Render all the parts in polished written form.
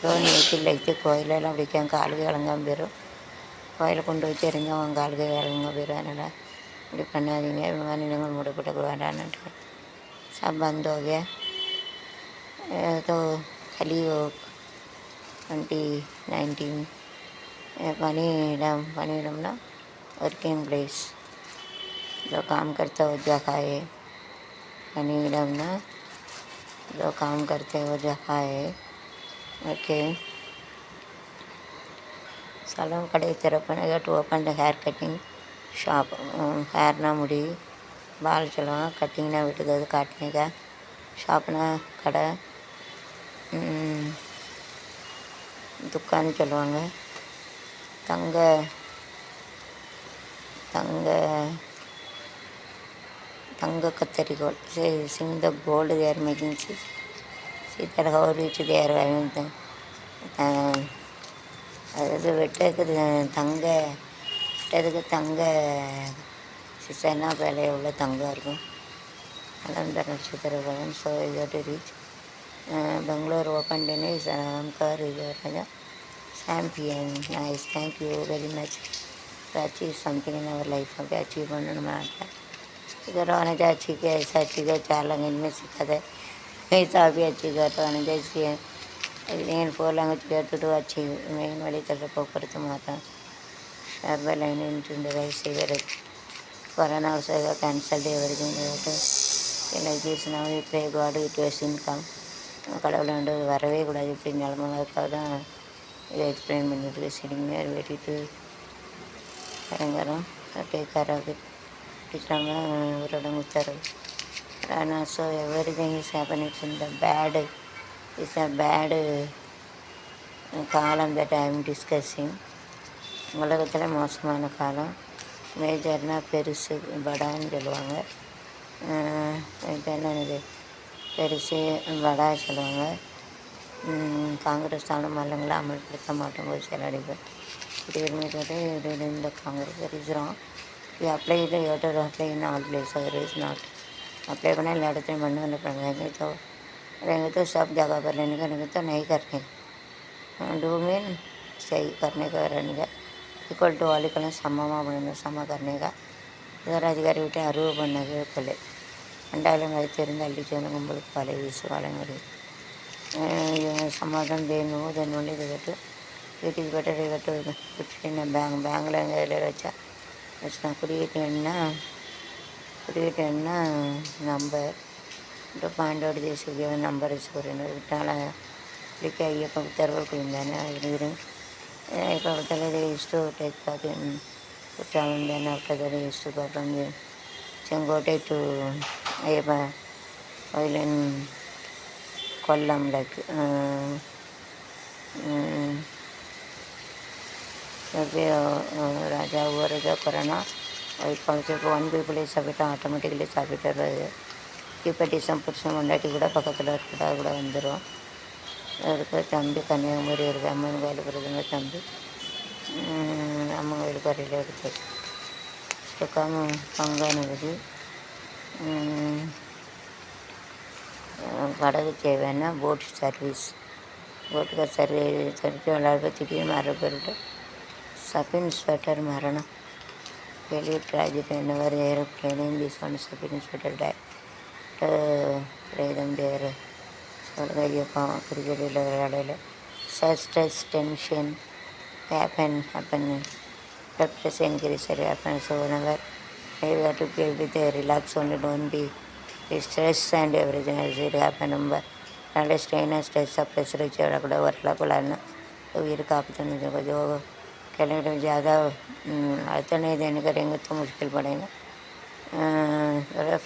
Road vehicle வைத்து கோயிலெல்லாம் பிடிக்கும், காலுக்கு இளங்காம போயிடும். கோயிலை கொண்டு வச்சு எறிஞ்சா அவன் காலுக்கு இளங்க போயிடும். அதனால் இப்படி பண்ணாதீங்க, விமானினங்கள் மூடப்பட்ட வேண்டான்ட்டு सब बंद हो गया। तो कलियुग 2019 पनीडम ना वर्किंग प्लेस जो काम करते हो जगह है। पनीडम ना जो काम करते हो जगह है। ओके, सलून कड़े तरफ to open the hair cutting shop. Hair ना मुड़ी बाल चलवा, कटिंग ना विटुक काटने का, शॉप ना கடை, துக்கான் சொல்லுவாங்க. தங்க தங்க தங்க கத்தரிக்கோள் சிங் த கோல்டு தேர் மேக்கிங் சீத்தர் ஹவர் ரீச் தேர் அதாவது வெட்டதுக்கு தங்க சிசனா வேலையை உள்ள தங்கம் இருக்கும். அனந்த நட்சத்திர பலன். ஸோ இது to reach Bangalore open tennis அம்கார் இது champion. Nice, thank you very much to achieve something in our life. அப்படி அச்சீவ் பண்ணணும் நாட்டில். इधर आने जा अच्छी के ऐसा अच्छी का 4 लैंग्वेज में सीखा था, ऐसा भी अच्छी का तो आने जैसी है लेकिन 4 लैंग्वेज के तो अच्छी मेन वाली तरफ ऊपर तो माता shrub line into the right side. Corona also cancelled everything. Like this now we pray God it was income. கடவுளை வந்து வரவே கூடாது இப்படி நிலமக்காக தான் இதை எக்ஸ்பிளைன் பண்ணிட்டு சிட்டிங் நேர் வெட்டிட்டு இறங்குறோம். டேக் கேர் ஆஃப் இட் டீச்சராங்க ஒரு இடம் கொடுத்தாரு. ஆனால் so everything is happen it's in the bad it's a bad காலம் தட் ஐ எம் டிஸ்கஸிங். உலகத்தில் மோசமான காலம். மேஜர்னால் பெருசு படான்னு சொல்லுவாங்க. என்னது பெருசு படா சொல்லுவாங்க. காங்கிரஸ் தானும் அமல்படுத்த மாட்டோம் போது சில அடிப்பேன் இப்படி இருந்துட்டு இந்த காங்கிரஸ் இருக்கிறோம். இது அப்ளை இல்லை யோட்டர் அப்ளை இன் ஆல் பிளேஸ் अगर इज नॉट अप्लाई பண்ணால் எல்லா இடத்துலையும் பண்ண வந்து பண்ணுறாங்க. तो रहेंगे तो सब जगह पर रहने का नहीं तो नहीं करने डू मीन सही करने का रहने का इक्वल टू वालिकल சமமாக பண்ணணும் சம करने का இதர அதிகாரி விட்டு அறுவை பண்ணது கொலை ரெண்டாயிரம் தெரிந்து அள்ளிச்சு வந்து கும்பலுக்கு பழைய வீசு வழங்குறது சமாதானம் வேணும் தென் ஒன்லி இதுக்கட்டு வீட்டுக்கு பெட்டர் இதுக்கட்டு விட்டுட்டு பேங்கில் எங்கள் இதில் வச்சா குடிக்கிட்டேன்னா நம்பர் இப்போ பாண்டோட தேசிய நம்பர் சொல்கிறேன் விட்டால் இப்படிக்க ஐயப்ப உத்தரவு இருந்தானே அது இப்போ தலையில் இஷ்டு டேக் பார்த்து விட்டாலும் தானே அப்படி இஷ்டு பார்ப்பேன் செங்கோட்டை டு ஐயப்ப கோயிலின் கொல்லம் லைக் ராஜா ஒவ்வொரு ராஜா கொரோனா குழந்தை ஒன் பீப்புளே சாப்பிட்டா ஆட்டோமேட்டிக்கலி சாப்பிட்டுறது. இப்பட்டிசம் புருஷன் கொண்டாட்டி கூட பக்கத்தில் இருக்கிறதா கூட வந்துடும். இருக்க தம்பி கன்னியாகுமரி இருக்குது அம்மன் கோயிலுக்கு இருக்குதுங்க தம்பி அம்மன் கோயிலுக்கு வரையில் இருக்குது சுக்காம பங்கானுக்குது. படகு தேவைன்னா போட் சர்வீஸ் போட்டுக்கு சர்வீஸ் விளையாட திடீர்னு மர போயிட்டு சப் இன்ஸ்பெக்டர் மரணம். வெளியே ட்ராஜடி இந்த மாதிரி aeroplane this one sub inspector பிரேதம் தேர் சொல்கையப்பா கிரிக்கெட்டில் விளையாடல stress tension happen blood pressure increase happen. So whenever you have to play with relax only, don't be stress and everything else it happen. நல்ல ஸ்ட்ரெயின் ஸ்ட்ரெஸ்ஸாக pressure வச்சு விடக்கூட வரலாக்குள்ளாருன்னா உயிர் காப்பாற்றணும். जो कहने ज़्यादा आता नहीं देने करेंगे तो मुश्किल पड़ेगा.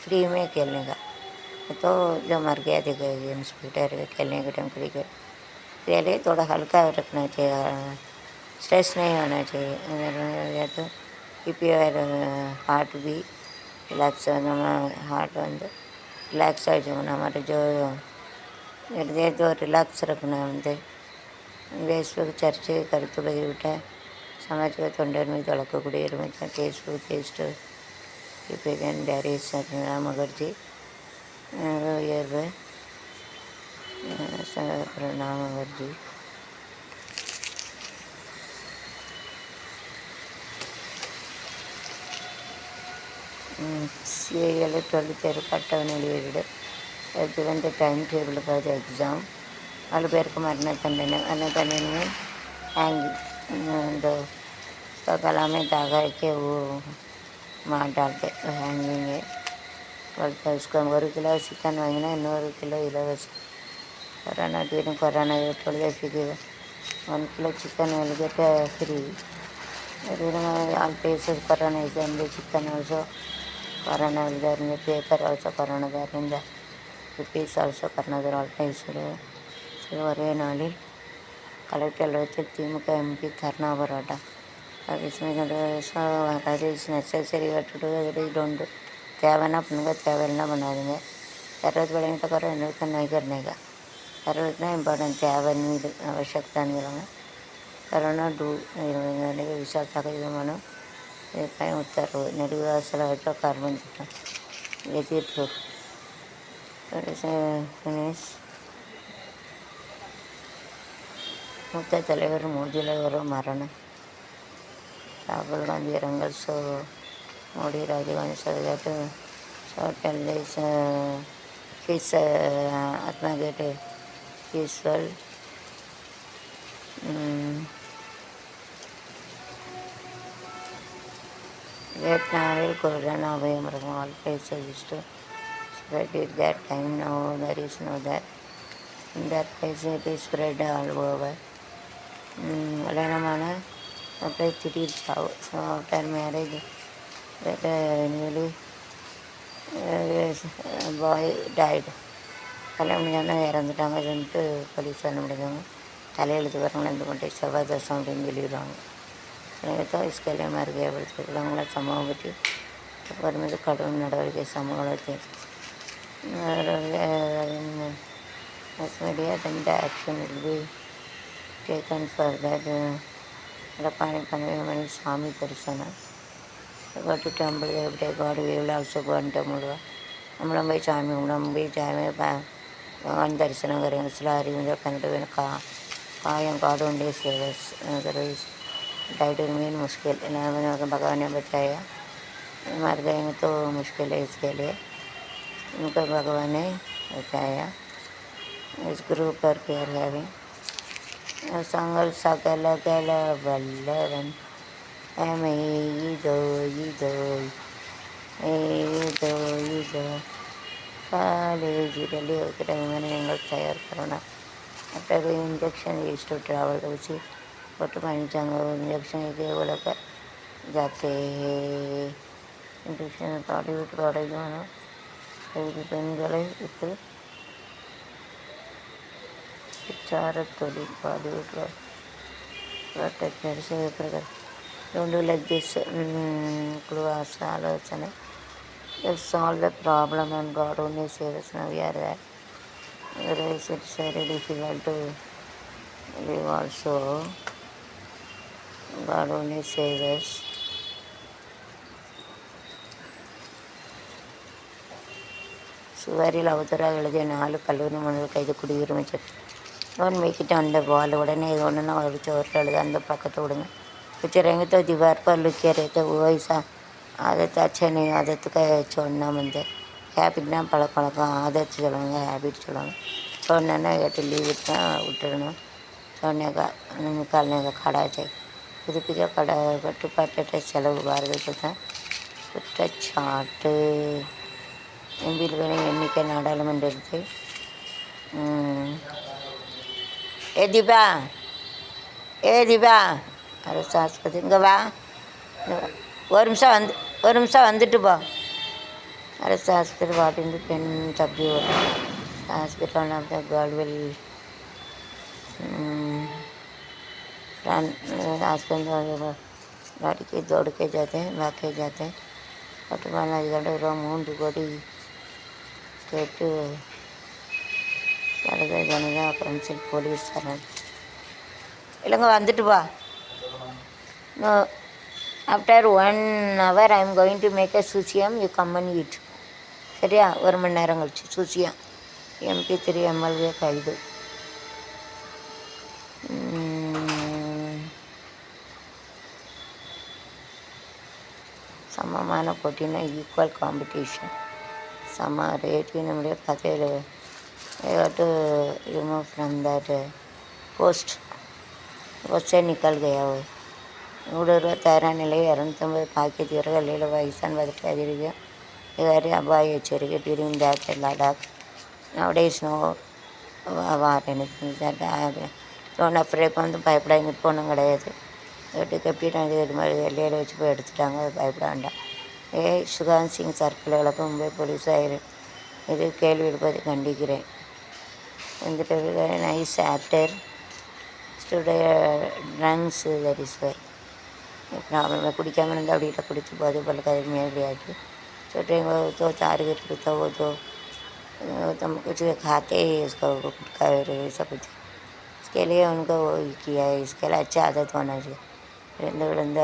फ्री में खेलने का तो जो मर गया देखा इंस्पेक्टर खेलने के टाइम क्रिकेट पहले थोड़ा हल्का रखना चाहिए, स्ट्रेस नहीं होना चाहिए. तो कीप योर हार्ट भी रिलैक्स நம்ம हार्ट வந்து ரிலாக்ஸ் ஆகிடுச்சோம். हमारे जो हृदय तो रिलैक्स रखना வந்து फेसबुक चर्च கருத்துடைய விட்ட சமாஜ தொண்டர் மீது வளர்க்கக்கூடிய இருமைக்கு ஃபேஸ்புக் டேஸ்ட்டு இப்போ டேரிஸ் முகர்ஜி உயர்வு Pranam Mukherjee CIL 12th year அட்டவணையில் வெளியிடு given the timetable for the exam. 4 பேருக்கு மரண தண்டனை ஹேங்கிங் இந்த கலாமே தாகாய்க்கு மாட்டாட்டு ஹேங்கிங்கு 1 கிலோ சிக்கன் வாங்கினா இன்னொரு கிலோ இலவசம். Corona during corona 1 kilo chicken will get free. All places corona is in the chicken also. Corona is there in the paper also. Corona there in the rupees also. Corona there all places. So ஒரே நாளில் collector அலுவலகத்தில் திமுக MP தர்ணா போராட்டம். அது is necessary don't தேவைன்னா பண்ணுங்க, தேவையில்லைன்னா பண்ணாதுங்க. सर्वत बड़े तो करो नहीं करने का सर्वत ना इम्पोर्टेंट தேவை நீடு आवश्यकतानिरंगा करोना डू विशाखापट्टनम उत्तर निर्वासल कार्बन एतिर्पुर மூத்த தலைவர் மோதியில் மரணம். ராகுல் காந்தி இரங்கல். மோடி ராஜீவ்காந்தி சொல்லிட்டு ஹோட்டல் ஹிஸ் ஆத்மகேட் யூஸ்வல். வியட்நாமில் கொரோனா அபயம் இருக்கும். All places to spread it that time. Now there is no that. In that place it is spread all over. கல்யாணமான அப்படியே திடீர் சாவு. ஸோ ஆஃப்டர் மேரேஜ் newly பாய் டைடு. கல்யாணம் முடிஞ்சாங்கன்னா இறந்துட்டாங்க சொல்லிட்டு போலீஸ் வர முடிஞ்சவங்க தலையெழுத்து வரவங்க இந்த மட்டும் செவ்வாய் தோசம் அப்படின்னு சொல்லிடுவாங்க. தான் இஸ்கேலியம் அறிக்கைப்படுத்திருக்கிறவங்கள சமூகம் பற்றி அப்புறமேட்டு கடும் நடவடிக்கை சமூக வளர்ச்சி mass media then the action will be taken for that. Edappadi Palaniswami சாமி தரிசனம். go to temple every day. God we will also go and temple. நம்மளும் போய் சாமி பகவான் தரிசனம் करेंगे. சில அறிவியல் கண்டிப்பாக कायम God only saves otherwise diet main मुश्किल. भगवान ने बताया मर गए तो मुश्किल है, इसके लिए उनको भगवान ने बताया. इस ग्रुप पर केयर हैविंग संगल सकल कल वल्लवन இதோ இதோ இதோ இதோ காலேஜில் இருக்கிற விமானங்கள் தயார் பண்ணணும். அப்புறம் इंजेक्शन यूज टू ट्रैवल उसी फोटो पानी इंजेक्शन के बोला कर जाते इंजेक्शन बॉलीवुड प्रोडक्ट मानो பெண்களை விட்டு விசாரத்தொழி பாலிவுட் ப்ரொடெக்டர் செய்யப்படுகிறது. Don't do like this. Clues ஆலோசனை solve the problem and God only saves. Now we are there. Otherwise it's very difficult to live also. God only saves us. சுவரில் அவதூறாக எழுதிய 4 கல்லூரி மாணவர்கள் கைது. குடியுரிமை சட்டம் ஒன் மேக்கிட்ட அந்த பால் உடனே இது ஒன்றுனா வச்சு ஒரு எழுத அந்த பக்கத்தை விடுங்க. बेचारेंगे तो दीवार पर लिखे रहते वो ऐसा आदत अच्छा नहीं. आदत का छोड़ना बनते हैबिट ना पழக்கம் आदत சொல்லுவாங்க हैबिट சொல்லுவாங்க. छोड़ना या तो लीव इतना उठना छोड़ने का निकालने का खड़ा चाहिए. புதுப்பிக்க கட்டுப்பாட்டு செலவு பாரத திட்டம் குற்றச்சாட்டு. எம்பிகளின் எண்ணிக்கை நாடாளுமன்றத்தில் தீபா அரசு ஆஸ்பத்திரி இங்கே வா. ஒரு நிமிஷம் வந்துட்டு போ. அரசு ஆஸ்பத்திரி வாட்டிருந்து பெண் தப்பி வரும். Hospital of the girl will run. Hospital लड़के दौड़ के जाते हैं, भाग के जाते हैं. पटवाना जगह 3 கோடி கேட்டு சரத ஜனதா கவுன்சில் போலீஸ் சரண். இல்லைங்க வந்துட்டு வா. No, after 1 hour I am going to make a sushiyam. You come and eat. சரியா? 1 மணி நேரம் கழிச்சு சுசியம். MP3 MLA கைது. சமமான போட்டினா equal competition. Some are 18 minutes கதையில் to remove from that post उससे निकल गया वो. 126 நிலை 250 பாக்கெட் வீரர்கள் பாகிஸ்தான் பதற்ற அதிகம் இதுவரை அபாய எச்சரிக்கை during that Ladakh. Nowadays no war எனக்கு லோன் அப்புறம் வந்து பயப்படாங்க. இப்போ ஒன்றும் கிடையாது. கப்பிட்டாங்க இது மாதிரி எல்லையில் வச்சு போய் எடுத்துட்டாங்க. பயப்பட வேண்டாம். சுகாந்த் சிங் சர்க்கிள் வழக்கு மும்பை போலீஸ் இது கேள்வி எடுப்பதை கண்டிக்கிறேன். வந்துட்டு நைஸ் ஆக்டர் ஸ்டுடைய drunks that is why problem. குடிக்காமல் இருந்தால் அப்படிட்ட குடிச்சு போது பழக்க அதுமே அப்படி ஆகிட்டு छोटे तो टारगेट करता हो तो तुम कुछ खाते ही उसको गुटखा और ऐसा कुछ. इसके लिए उनको वो किया है. इसके लिए अच्छा आदत होना चाहिए. விழுந்த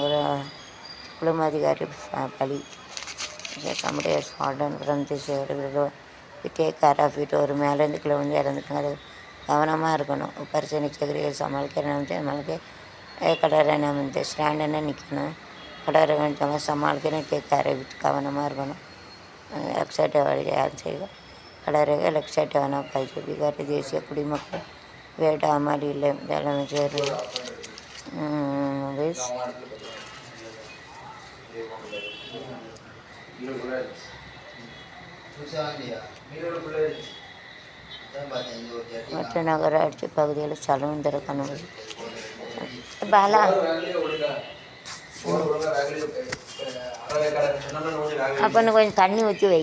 ஒரு குழுமாதிகாரி பலி நம்முடைய ஸ்பாடன் from take care of it. ஒரு மேலேருந்து கீழே வந்து இறந்துட்டாங்க. அது கவனமாக இருக்கணும். பிரச்சனை சக்கரியை சமாளிக்க கடற்கரை நம்ம ஸ்டாண்டர்டாக நிற்கணும். கடற்கரை கணிச்சவங்க சமாளிக்கணும். டேக் கேர் ஆஃப் இட் கவனமாக இருக்கணும். லக்ஷாட்டை யார் செய்வோம் கடற்கரை லக்ஷாட்டை வேணா பாய்ச்சி பீகாரி தேசிய குடிமக்கள் வேடாமல் இல்லை முதலமைச்சர் மற்ற நகராட்சி பகுதிகளில் சலூன் திறக்கணும். பாலா அப்போ கொஞ்சம் தண்ணி ஊற்றி வை.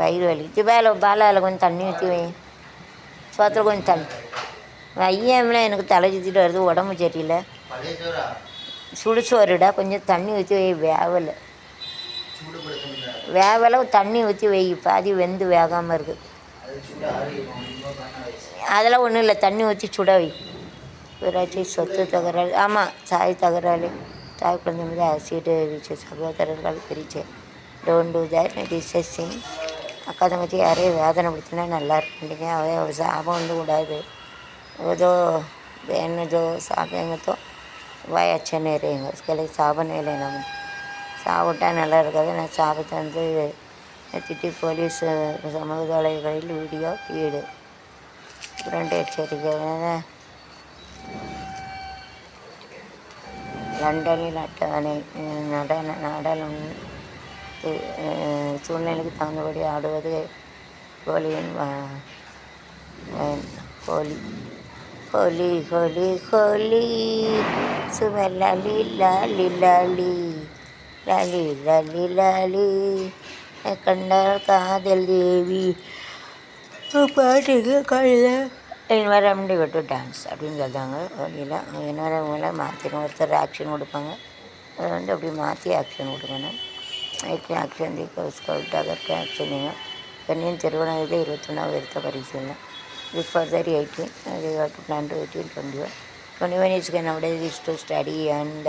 வயிறு வலி வேலை பாலாவில் கொஞ்சம் தண்ணி ஊற்றி வை. சோத்தில் கொஞ்சம் தண்ணி வையம்னா எனக்கு தலை சுற்றிட்டு வருது. உடம்பு சரியில்லை. சுடுசோறுடா கொஞ்சம் தண்ணி ஊற்றி வை. வேவலை தண்ணி ஊற்றி வை. பாதி வெந்து வேகாமல் இருக்குது. அதெல்லாம் ஒன்றும் இல்லை. தண்ணி ஊற்றி சுட வை. ஊராட்சி சொத்து தகராறு. ஆமாம் தாய் தகராறு. தாய் குழந்தை மீது ஆசிட் வச்சு சகோதரர்கள் பிரிச்சு டோன்ட் டூ தட் டிசஸிங். அக்கா தங்கச்சி யாரையும் வேதனைப்படுத்தினா நல்லா இருக்குங்க. அவன் சாபம் வந்து கூடாது. ஏதோ வேணுதோ சாப்பிடுங்கத்தோ வாய் அச்சை நிறையுங்க. इसके சாபம் இல்லை. நம்ம சாப்பிட்டா நல்லா இருக்காது. நான் சாபத்தை வந்து திட்டி போலீஸ் சமூக வலைகளில் வீடியோ ஃபீடு இரண்டு எச்சரிக்கை. லண்டனில் அட்டவணை நாடாளுமன்ற சூழ்நிலைக்கு தகுந்தபடி ஆடுவது கோலியின் கோலி ஹோலி ஹோலி ஹோலி சுவர் லாலி லாலி லாலி லாலி லாலி லாலி கண்டால் காதல் தேவி பாட்டுக்கு கழுத என்வரமெண்ட் விட்டு டான்ஸ் அப்படின்னு சொல்லுவாங்க. ஹோலியில் என்வரமெண்ட்ல மாற்றிடும். ஒருத்தர் ஆக்ஷன் கொடுப்பாங்க. அதை வந்து அப்படி மாற்றி ஆக்ஷன் கொடுக்கணும். ஆக்ஷன் ஸ்கவுட்டாக ஆக்ஷனுங்க. பெண்ணின் திருமணம் 21 எடுத்த பரிசீலனை. This further 18, they have to plan to 18, 21. 21 is nowadays is to study and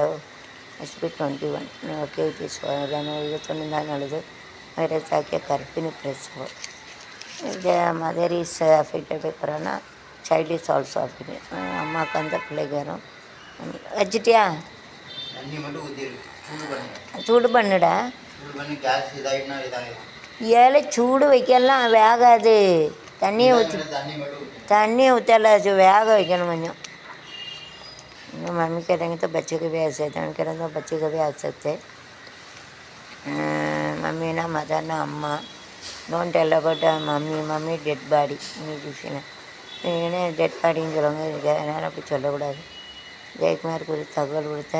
must be 21. Okay, this one is நல்லது. வைரஸ் ஆக்கிய கர்ப்பிணி பிரசவம். The mother is affected by corona. Child is also affected. அம்மாவுக்கு அந்த பிள்ளைக்கு வரும். வச்சுட்டியா? சூடு பண்ணுடா. ஏழை சூடு வைக்கலாம் வேகாது. தண்ணியை ஊற்றல அது வேக வைக்கணும் கொஞ்சம். मम्मी करेंगे तो बच्चे को भी आ सकते हैं, करेंगे तो बच्चे को भी आ सकते. मम्मी ना मदर ना अम्मा don't tell about mummy dead body ஏன்னா டெட் பாடின்னு சொல்லுவாங்க. அதனால் அப்படி சொல்லக்கூடாது. ஜெயக்குமார் குறித்து தகவல் கொடுத்த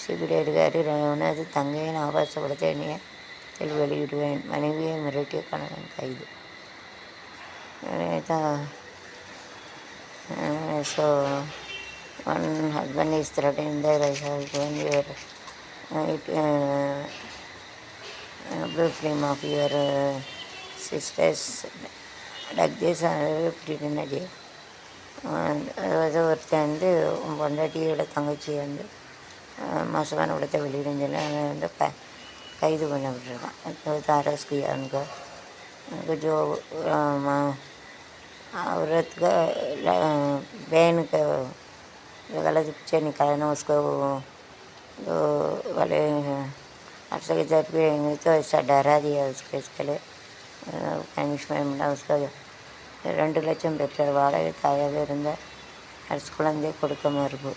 சிபிடி அதிகாரி உனது தங்கையை ஆபாசப்படுத்த என்னைய வெளியிடுவேன். மனைவியை மிரட்டிய கணவன் கைது. So one husband is threatening the wife when you blue flame of your sisters like this எப்படின்னு அதாவது ஒருத்தன் வந்து பொண்டாட்டியோட தங்கச்சி வந்து மோசமான விடத்தை வெளியிடும் சொல்லி அவன் வந்து கைது பண்ணப்பட்டிருக்கான். அரசுக்கு அவனுக்கு जो औरत का बहन का गलत पीछे निकाला उसको तो वाले अच्छा के जब भी तो ऐसा डरा दिया उसको इसके लिए பனிஷ்மெண்ட் பண்ண उसको 2,00,000 பெற்றார். வாடகை தாயாக இருந்த நர்ஸ் குழந்தை கொடுக்க மறுப்பு.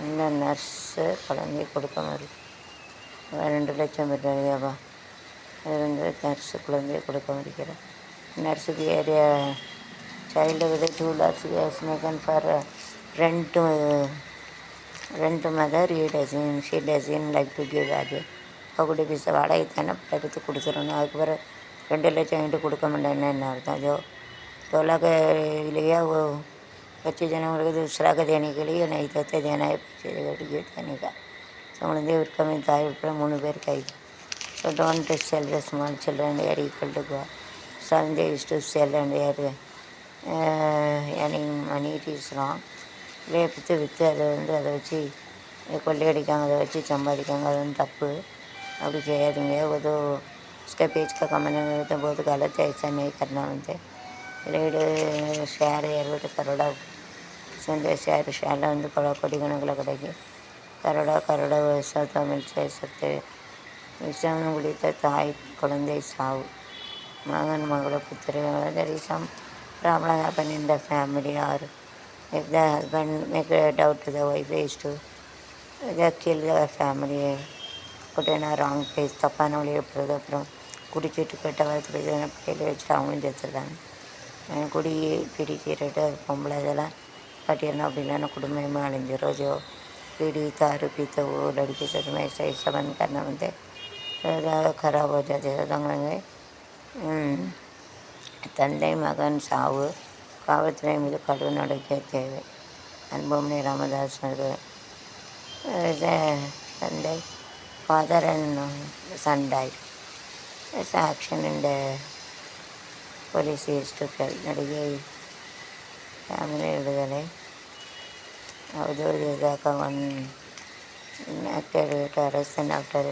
இந்த நர்ஸு குழந்தை கொடுக்க மறுப்பு 2,00,000 பெற்றாருப்பா. அது வந்து நர்ஸு குழந்தையை கொடுக்க முடிக்கிறார். நர்ஸுக்கு area child with 2 lakhs has taken for rent mother. She doesn't like to give again. அவங்களுடைய பீஸை வாடகை தானே எடுத்து கொடுத்துடணும். அதுக்கு பிறகு 2,00,000 என்கிட்ட கொடுக்க மாட்டேன்னு என்ன अर्थम जो 2 लाख लिया वो 25 जनों को दूसरा का देने के लिए नहीं तो देना है पैसे देने का समझे उसका में ताई ऊपर 3 பேர் கை. So don't sell the small children, they are equal to God. Some they used to sell and they are earning money, it is wrong. விற்று அதை வந்து அதை வச்சு கொள்ளையடிக்காங்க, அதை வச்சு சம்பாதிக்காங்க, அது வந்து தப்பு. அப்படி செய்யாதீங்க. वो तो उसके पेज का कमाने में तो बहुत गलत है, ऐसा नहीं करना बनते. रेड ஷேர் ஏற்பட்டு கரோடா சேர்ந்த ஷேரில் வந்து கோடி கணக்கில் கிடைக்கி கரோடா விவசாயத்தை மிச்ச சத்து விஷம் குடித்த தாய் குழந்தை சாவு மகன் மகள புத்திர there is some problem happen in the family, or if the husband make a doubt to the wife is to they kill the family, put in a wrong place. தப்பான வழியை போகிறது. அப்புறம் குடிச்சிட்டு கெட்ட வார்த்தை பிள்ளைகளை வச்சு அவங்களும் சேர்த்துருக்காங்க. குடி பீடி சீரட்டு பொம்பளை இதெல்லாம் கட்டிடணும் அப்படின்னா குடும்பமே அழிஞ்சு ரோஜோ पीड़ी दारू पीते वो लड़की से में ऐसा बंद करना बनते खराब हो जाते தங்கங்க. தந்தை மகன் சாவு காவல்துறை மீது கடும் நடவடிக்கை தேவை. அன்புமணி ராமதாஸ் தந்தை father and son died. Action இந்த போலீஸ் நடிகை ஃபேமிலி விடுதலை அவதூறுக்காக actor arrest and after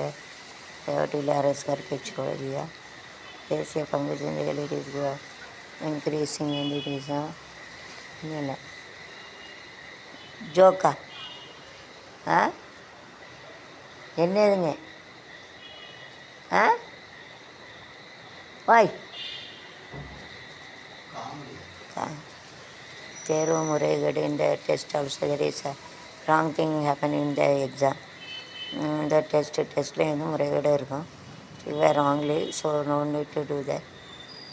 delay arrest करके छोड़ दिया. देश Pankaj it is increasing and it is இல்லை ஜோக்கா என்னதுங்க வாய் தேர்வு முறைகேடு இந்த test also there is a wrong thing happen in the exam. இந்த டெஸ்ட்டில் வந்து முறைகேடு இருக்கும். you were wrongly, so no need to do that.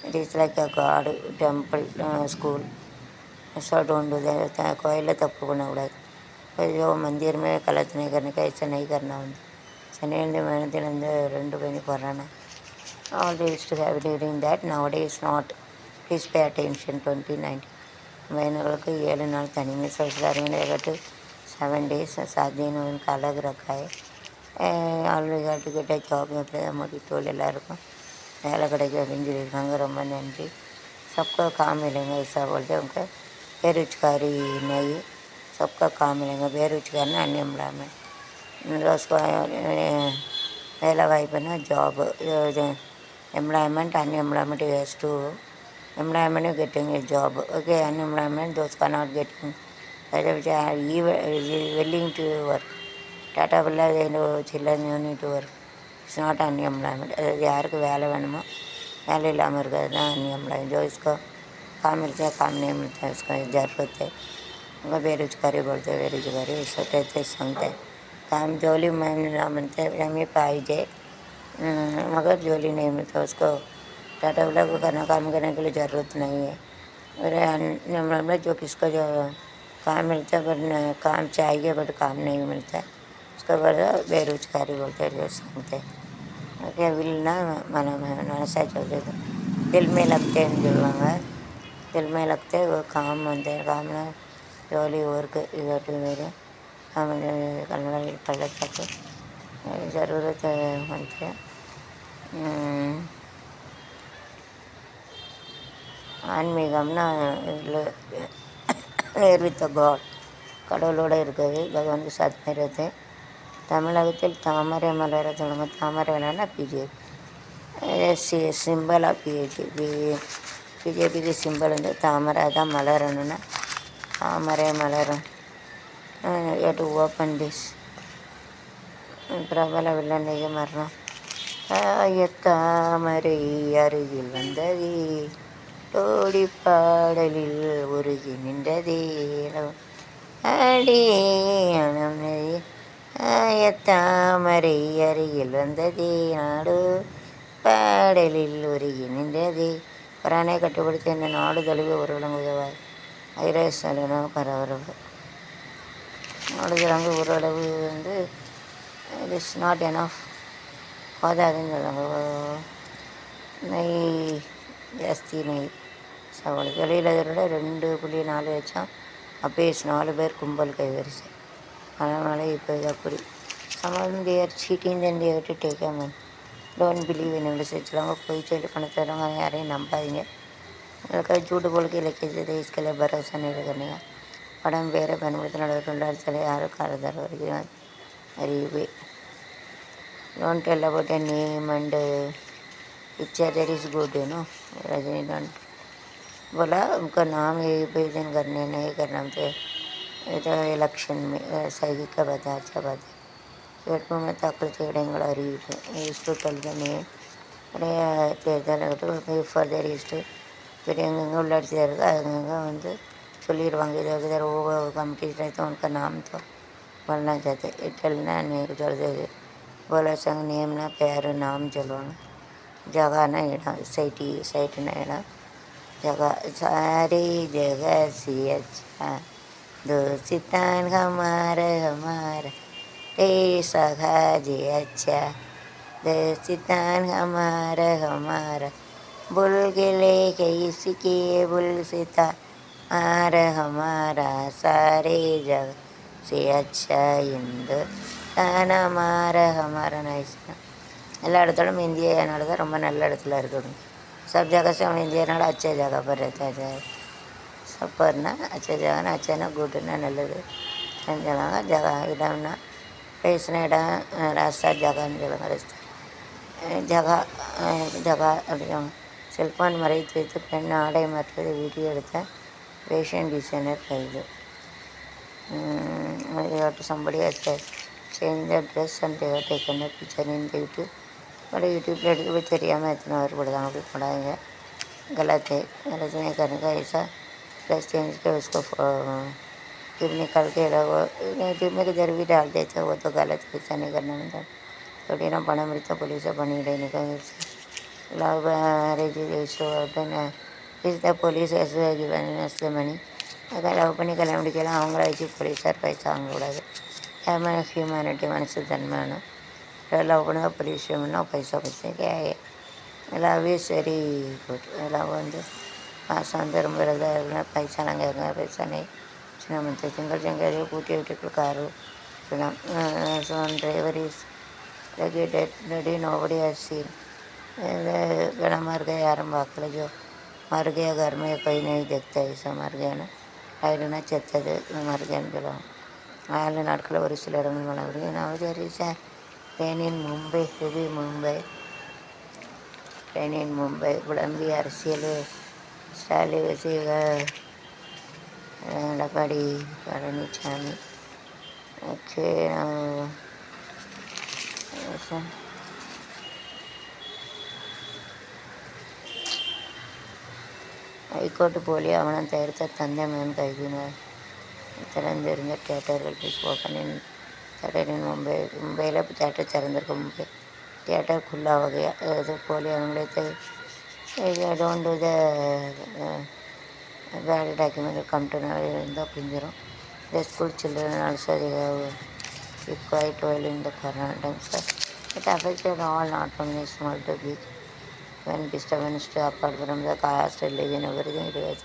It is like a god temple school, so don't do that. கோயிலில் தப்பு பண்ணக்கூடாது. जो मंदिर में गलत नहीं करने का ऐसा नहीं करना வந்து சனியிலேருந்து மனத்திலேருந்து 2 பேருக்கு வர்றானே all they used to have during that. Nowadays not. Please pay attention. 2019 बहनों 7 नाள் தனிமை सोचदारी कट 7 days 7 दिन उनका अलग रखा है. ஆல்ரெடி காட்டு கிட்ட ஜாப் எப்படி தான் முடித்தோல் எல்லாருக்கும் வேலை கிடைக்கும் அப்படின்னு சொல்லியிருக்காங்க. ரொம்ப நன்றி. सबका काम मिलेंगे ऐसा बोलते उनका बेरोजगारी नहीं, सबका काम मिलेंगे. बेरोजगार ना अनएम्प्लॉयमेंट उसको வேலை வாய்ப்புனா job employment unemployment has to employment getting a job. Okay, unemployment those cannot getting which are willing to work. டாட்டா பிள்ளை சில்லர் unit work it's not unemployment. அதாவது யாருக்கு வேலை வேணுமோ வேலை இல்லாமல் இருக்கிறது தான் अनएम्प्लॉयमेंट. जो इसको काम मिलता है काम नहीं मिलता है उसको ज़रूरत है. उनको बेरोजगारी बोलते हैं. बेरोजगारी ऐसा कहते सांगते काम जोली मिलना मिलते हमें पाहिजे मगर जोली नहीं मिलता उसको. टाटा वाला को करना काम करने के लिए ज़रूरत नहीं है. और अनएम्प्लॉयमेंट जो किसको जो काम मिलता है बट काम चाहिए बट काम नहीं मिलता है उसको बड़ा बेरोजगारी बोलते हैं. जो सांगते ओके विलना मन मनसा चलते दिल में लगते हैं சொல்லுவாங்க. दिल में लगते वो काम बनते हैं. काम ना जोली वर्क इधर मेरे काम करने पड़ता तक ज़रूरत बनते हैं. ஆன்மீகம்னா வித் காட் கடவுளோடு இருக்குது. பகவானுக்கு சத்மீரத்து தமிழகத்தில் தாமரை மலர தொடங்க. தாமரை மலர்னா பிஜேபி சிம்பிளாக பிஜேபிக்கு சிம்பிள் வந்து தாமரை தான் மலரணும்னா தாமரை மலரும் You have to open this. பிரபல வில்லனிக மரணம். தாமரை அருகில் வந்ததே, ஓடி பாடலில் உருகி நின்றதே, அடியே தாமரை அருகில் வந்ததே, நாடு பாடலில் உருகி நின்றதே. பரானே கட்டுப்படுத்தி இந்த நாடு தழுவி ஒரு விளங்குதவாய் ஐரேசலனா பரபரப்பு. நாடு தழங்கு ஓரளவு இட் இஸ் நாட் எனஃப், போதாதுன்னு சொல்லுவாங்க. நெய் ஜாஸ்தி நெய் சவளுக்கு வெளியில் இதோட 2.4 லட்சம் அப்பேஸ் 4 பேர் கும்பல் கைவரிசை. அதனால் இப்போ இதை அப்படி சமாளம் their cheating then there to take a man. Don't believe என்ன விளைச்சிடுவாங்க, போய் சொல்லி பணத்தை தருவாங்க, யாரையும் நம்பாதீங்க. உங்களுக்கு ஜூட்டு போலுக்கு இலக்கியத்தை இஸ்கலை பரோசா நிறுவனீங்க. படம் பேரை பயன்படுத்தி நடவடிக்கை யாரும் காலத்தார் வருகிறான் அறிவு. Don't tell about a name and picture, that is good, you know. Rajni don't बोला उनका नाम यही प्रेजेंट करने नहीं करना थे, ये तो इलेक्शन में सही का बता अच्छा बात है. पेट में ताकत चढ़ेंगे அறிவு इसको tell the name अरे தேர்தல் ஃபர்தர் இஸ்ட்டு பெரியவங்க உள்ளாட்சி இருக்குது, அங்கங்கே சொல்லிடுவாங்க. इधर वो कमिटी रहते उनका नाम तो बोलना चाहते, इटलना नहीं चलते. बोला संग नेम ना पैर नाम चलवाना, जगह ना इड़ा साइट ना इड़ा जगह सारी जगह सी अच्छा दोस्तान हमारा रे सखा जी अच्छा दोस्तान हमारा बुल गिले कैसी के बुल सिता हमारा सारे जगह से अच्छा இந்து हमारा நைஸ். எல்லா இடத்துலும் இந்தியனால தான் ரொம்ப நல்ல இடத்துல இருக்கணும். சப் ஜகா से हम இந்தியனால अच्छे जगह पर रहता है. சப்பர்னா अच्छे जगहனா अच्छेனா குட்னா நல்லது செஞ்சாங்க. ஜகா இடம்னா பேசின இடம், ராஸ்தா ஜகான்னு சொல்லுவாங்க. ராஸ்தா ஜகா ஜகா அப்படிங்க. செல்ஃபோன் மறைத்து வைத்து பெண் ஆடை மாற்றுவதை வீடியோ எடுத்த ஃபேஷன் டிசைனர் கைது. somebody has change the dress and they have taken a picture in YouTube. बड़े यूट्यूब पर भी தெரியாமல் எத்தனை பேர் போடுறாங்க. அப்படி போடாதீங்க, गलत है. गलत नहीं करने का. ऐसा ड्रेस चेंज कर उसको फिर निकल के यूट्यूब में किधर भी डाल देते, वो तो गलत. ऐसा नहीं करना. मतलब थोड़ी ना பணம் முடித்த போலீஸை பண்ணிவிட love marriage is the police is money. அதை லவ் பண்ணி கல்யாணம் முடிக்கலாம், அவங்கள வச்சு போலீஸார் பைசா வாங்கக்கூடாது. ஹியூமனிட்டி மனசு தன்மையான லவ் பண்ணால் போலீஸ் வேணும்னா பைசா love is very good. Love மாதம் ரொம்ப இதாக பைசா நாங்கள் பைசானே சின்ன மந்த் சிங்கிள் சிங்கிள் கூட்டி வீட்டுக்கு காரு இப்படிதான். So driver is ready nobody has scene. मर गए यार बाकल जो मर गया घर में कोई नहीं देखता, ऐसा मर गया ना ஆயிடுனா செத்தது மर गयाன்னு சொல்லுவாங்க. 4 நாட்களில் ஒரு சில இடங்கள் மழை வருது. நான் விசாரிச்சேன். ட்ரெயின் மும்பை ஹெவி மும்பை குழம்பி அரசியல் ஸ்டாலின் வசீக எடப்பாடி பழனிசாமி. ஓகே ஹைகோர்ட்டு போலி ஆவணம் தயாரித்த தந்தை மகன் கைதினர். திறந்திருந்த தியேட்டர்கள் ஓப்பன் இன் தியேட்டர் மும்பையில் தியேட்டர் திறந்திருக்கு. மும்பை தியேட்டர் खुला हो गया. இது போலி அவங்களே don't do the value document come to இருந்தால் பிஞ்சிரும். The school children also keep quiet while in the corona times. It affected all, not only small to big. When disturbance to apart from the cost living everything it was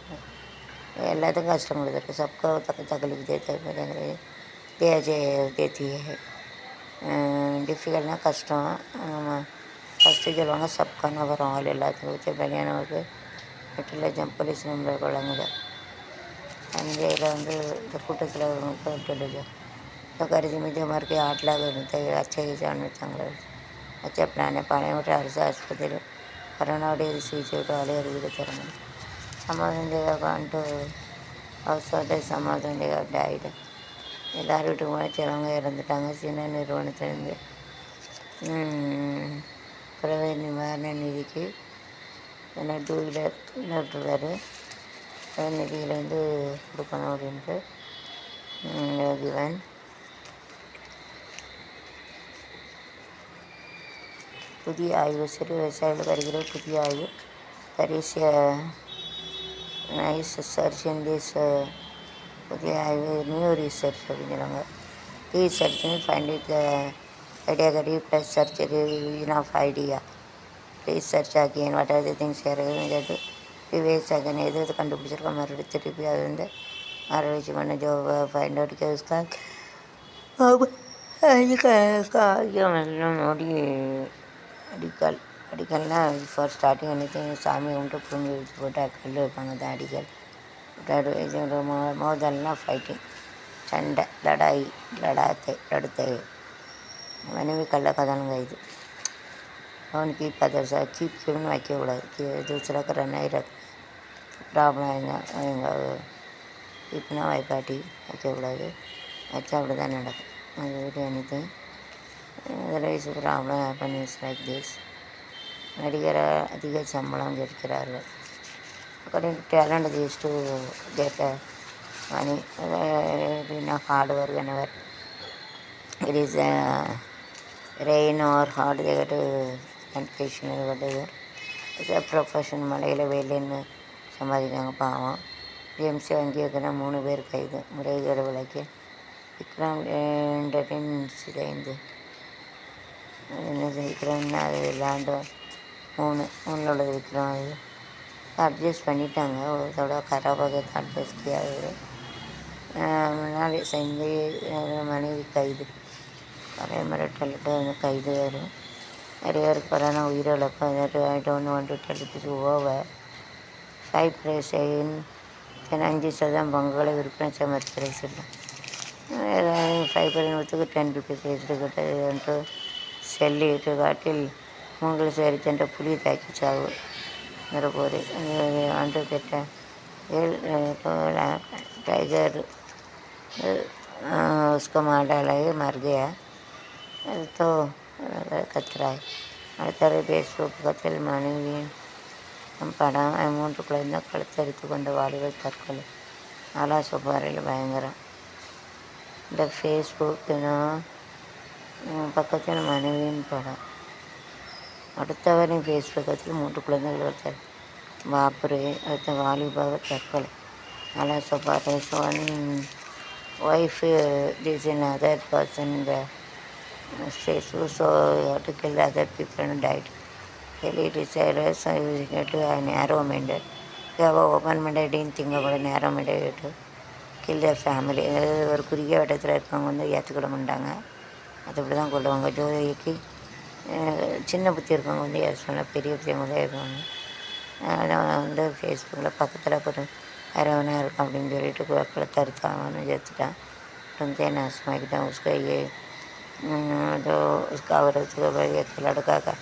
எல்லாத்துக்கும் கஷ்டம் கொடுத்துருக்கு. सबको तकलीफ देती है. டிஃபிகல்ட்னா கஷ்டம். ஃபஸ்ட்டு சொல்லுவாங்க சப்கான வரும் ஆள் எல்லாத்துக்கும் வச்சு பலியானவருக்கு 8 லட்சம் போலீஸ் நம்பர் வழங்குது. தஞ்சையில் இந்த கூட்டத்தில் 8 லட்சம் कर्ज में जो मर के 8 लाख होते अच्छे ही जानवर चांगला अच्छा प्लान है. पानी उठे அரசு ஆஸ்பத்திரி கொரோனாவுடைய சிகிச்சை விட்டு அலையறிவிட தரணும். சமாதானம் தேவை காண்டு அவசர சமாதானம் தேவை டைடு எல்லார் வீட்டுக்கு போனால் சிலவங்க இறந்துட்டாங்க. சின்ன நிறுவனத்துலேருந்து பிறவை நிவாரண நிதிக்கு என்ன டூ வீலர் இருக்காரு, நிதியிலேருந்து கொடுக்கணும் அப்படின்ட்டு யோகிவன். புதிய ஆய்வு, சிறு விவசாயிகள் வருகிற புதிய ஆய்வு. there is a nice search in this புதிய ஆய்வு, நியூ ரிசர்ச் அப்படிங்கிறாங்க. ரீசர்ச்னு ஃபைண்ட் இட் ஐடியா கடி plus search revision of idea research again what are the things இது ரிவேஸ் அகன் எது எது கண்டுபிடிச்சிருக்கோம் மறுபடியும் திருப்பி அது வந்து ஆராய்ச்சி பண்ண ஜோ ஃபைண்ட் அவுட் கேஸ்காக மோடி அடிக்கல். அடிக்கல்னால் ஃபார் ஸ்டார்டிங் அன்றைக்கி சாமி கும்பிட்டு புரிஞ்சு வச்சு போட்டு கல் வைப்பாங்க தான் அடிக்கல். மோதல்னால் ஃபைட்டிங், சண்டை, லடாய், லடுத்தை. மனைவி கள்ள கதானுங்க இது. அவன் கீப் அதர்ஸ் கீப் கீப்னு வைக்கக்கூடாது. இது சிலக்கு ரன் ஆகிடாது, ப்ராப்ளம் எங்கள் கீப்னா வைப்பாட்டி வைக்கக்கூடாது. வச்சா அப்படி தான் நடக்கும். அது ஒரு anything. Otherwise problem happen is like this. நடிகரை அதிக சம்பளம் கேட்கிறார்கள். According to talent these to get money. எப்படின்னா hard work whenever it is rain or hard they get sanitation or whatever. It's a profession. மலையில் வெயிலுன்னு சம்பாதிக்காங்க பாவம். ஜேம்ஸ் வங்கி வைக்கிற 3 பேர் கைது முறைகேடு வழக்கு. விக்ரம் சிதைந்து என்னது விக்ரம்னா அது லேண்டு மூணில் உள்ளது விக்ரம். அது அட்ஜஸ்ட் பண்ணிட்டாங்க. ஒருத்தோட கராபகத்தை அட்ஜஸ்ட் ஆகுது. முன்னாடி செஞ்சு மனைவி கைது, நிறைய மிரட்டல்ட்டு கைது வரும். நிறைய பேருக்கு கொரோனா உயிரிழப்பு. I don't want to tell it is over. 5% 5% பங்குகளை விற்பனை செய்ய மறுக்கிற சொல்லும். 5% 10 rupees எடுத்துக்கிட்டு செல்லிட்டு காட்டில் மூங்கில் சரிச்சென்ற புலி தாக்கி சாவு போது ஆண்டு கேட்ட टाइगर उसको मार डाला है, मर गया तो खतरा है. அடுத்த ஃபேஸ்புக் பக்கத்தில் மனைவி படம் அமௌண்ட்டுக்குள்ளே கழுத்தரித்து கொண்ட வாலிபர் தற்கொலை. ஆலாசோப்பாறையில் பயங்கரம். இந்த ஃபேஸ்புக்குன்னா பக்கத்தில் மனைவியின் படம். அடுத்தவரின் ஃபேஸ்புக்கத்தில் 3 குழந்தைகள் ஒருத்தர் பாப்புரே. அடுத்த வாலிபர் தற்கொலை. ஆலாசோப்பாறை. One wife this in other person இந்த Facebook, so you have to kill other people and died. Really desirous, so you get to narrow-minded. You have a open-minded, didn't think about a narrow-minded to kill their family. ஒரு குறுகிய வட்டத்தில் இருக்கவங்க வந்து ஏற்றுக்கிட மாட்டாங்க. அது இப்படி தான் கொள்ளுவாங்க. ஜோதிக்கு சின்ன புத்தி இருக்கவங்க வந்து ஏற்றுவாங்க, பெரிய புத்தியவங்க தான் ஏற்றுவாங்க. நான் வந்து ஃபேஸ்புக்கில் பக்கத்தில் ஒரு அரவணா இருக்கும் அப்படின்னு சொல்லிட்டு குழப்பத்தில் தருத்தாங்கன்னு சேர்த்துட்டான். வந்து என்ன சுமாக்கிட்டான். உஸ்கா तो उसका औरत को एक लड़का का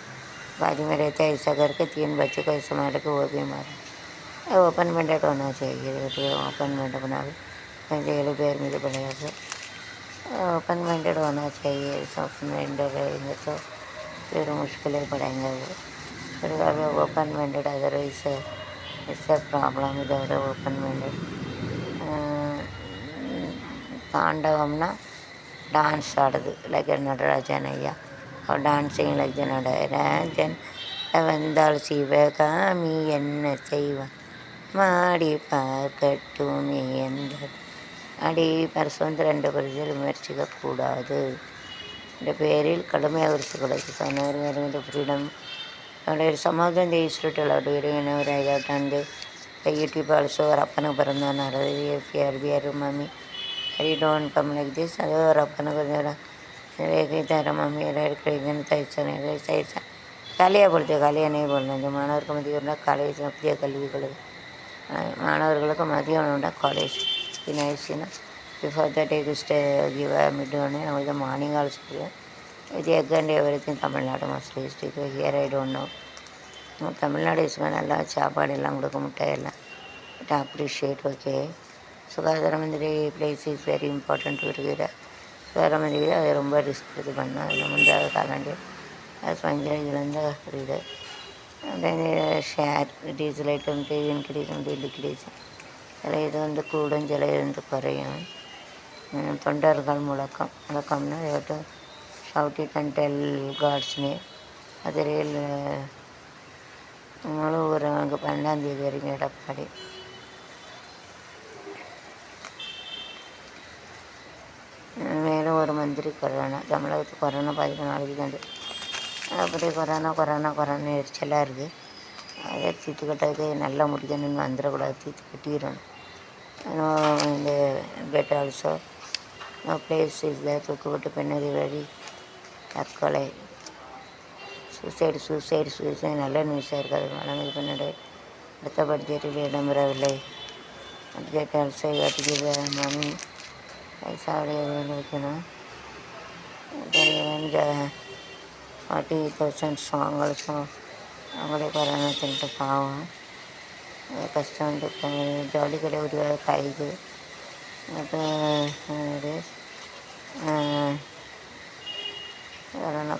बाजू में रहता है, ऐसा करके 3 बच्चों को ऐसा मार के वो भी मारा. ओपन माइंडेड होना चाहिए. ओपन माइंड बना जेल पैर में पड़ेगा. सर ओपन माइंडेड होना चाहिए. ओपन माइंडेड रहेंगे तो फिर मुश्किलें पड़ेंगे वो. फिर अगर ओपन माइंडेड अदरवाइज इससे प्रॉब्लम इधर ओपन माइंडेड. तांडवம்னா டான்ஸ் ஆடுது லைக் நடராஜன் ஐயா. அவர் டான்ஸிங் லைக் நடராஜன் வந்தால் சிவகாமி என்ன செய்வான் மாடி பார்க்கட்டுமே எந்த அடி பரிசு 2 பரிசில் முயற்சிக்கக்கூடாது. இந்த பேரில் கடுமையாக விரிச்சுக்கூடாது. சொன்னவர் freedom some of them they used to tell out during I got and YouTube also ஒரு அப்பனுக்கு பிறந்தான் நிறைய mummy I don't come like this. அது ஒரு அப்பனுக்கு கொஞ்சம் தர மம்மி எல்லாம் இருக்கிறீங்கன்னு தைச்சா காலியாக போடுது. காலியாக நே போடணும். இந்த மாணவருக்கு மதியம் இருந்தால் காலேஜ் மத்திய கல்விகள் மாணவர்களுக்கு மதியம் உண்டா காலேஜ் நைஸ்னா before that stay give mid ஒன்று நம்மளுக்கு மார்னிங் ஆல்சோ இது egg and everything Tamil Nadu mostly district here I don't know. Tamil Nadu இஸ்மா நல்லா சாப்பாடு எல்லாம் கொடுக்க முட்டை எல்லாம் பட் அப்ரிஷியேட் ஓகே. சுகாதார மந்திரி பிளேஸ் இஸ் வெரி இம்பார்ட்டன்ட் இருக்கிற சுகாதார மந்திரி அது ரொம்ப ரிஸ்க் இது பண்ணால் அதில் ಮುಂಜಾಗ ತಗೊಂಡು ಅದು ಪಂಚಾಯತ್ಗಳಿಂದ ಇದು ಅಂದರೆ ஷேர் டீசல் ஐட்டம் உண்டு இன்க்ரீஸ் உண்டு டிக்ரீஸ் சில இது வந்து கூடும் சில இது வந்து குறையும் தொண்டர்கள் முழக்கம்னா ஏட்டு shout it and tell God's name அது ரியல் முழு ஊரடங்கு 12ஆம் தேதி வரைக்கும் எடப்பாடி மேலும் ஒரு மந்திரி கொரோனா தமிழகத்துக்கு கொரோனா பாதிப்பு நாளைக்கு கண்டு அப்படியே கொரோனா எரிச்சலாக இருக்குது அதை தீர்த்து கட்டுறதுக்கு நல்லா முடிக்கணும்னு வந்துடக்கூடாது தீர்த்து கட்டிடணும் இந்த பெட் ஆல்சோ பிளேஸ் இதில் தூக்குப்பட்டு பெண்ணதி வழி தற்கொலை சூசைடு நல்ல நியூஸாக இருக்காது மேடம் இது பின்னாடி அடுத்த பட்ஜெட்டில் இடம்பெறவில்லை பட்ஜெட் ஆல்சோ காட்டுகிற மணி பைசாவுடைய வைக்கணும் 40,000 அவங்களுக்கும் அவங்களே கொரோனா தின்ட்டு பாவம் கஷ்டம் ஜவுளி கடை ஒரு காய்க்கு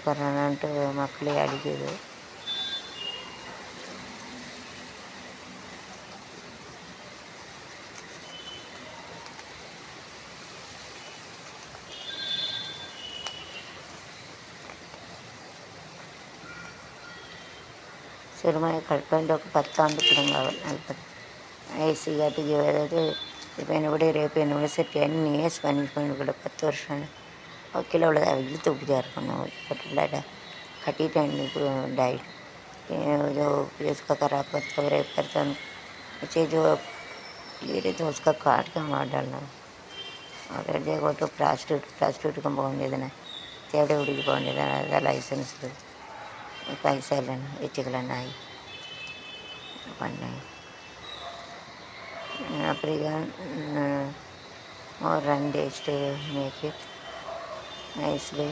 கொரோனான்ட்டு மக்களே அடிக்குது சிறுமய கல்பெண்டோக்கு 10 ஆண்டு பிடுங்காவல் ஐசி காட்டுக்கு அதாவது இப்போ என்னுடைய ரேப்பு என்னோட 10 years பனிஷ்மெண்ட் கூட 10 வருஷம் वकील वाला इழுத்து விட்டுதான் இருக்கணும் பர்டிகுலர் கட்டிட்டேன் डाइट जो इसका खराब करता है रेप करता है बच्चे जो लीडे तो उसका काट का मार डालना अगर देखो तो प्लास्टिक को போகவேண்டியதுன்னு தேடி விடிக்கு போக வேண்டியதுன்னு அதான் லைசன்ஸ் பைசா இல்லைன்னு வச்சுக்கலாம் நாய் பண்ணேன் African more run days to make it nicely.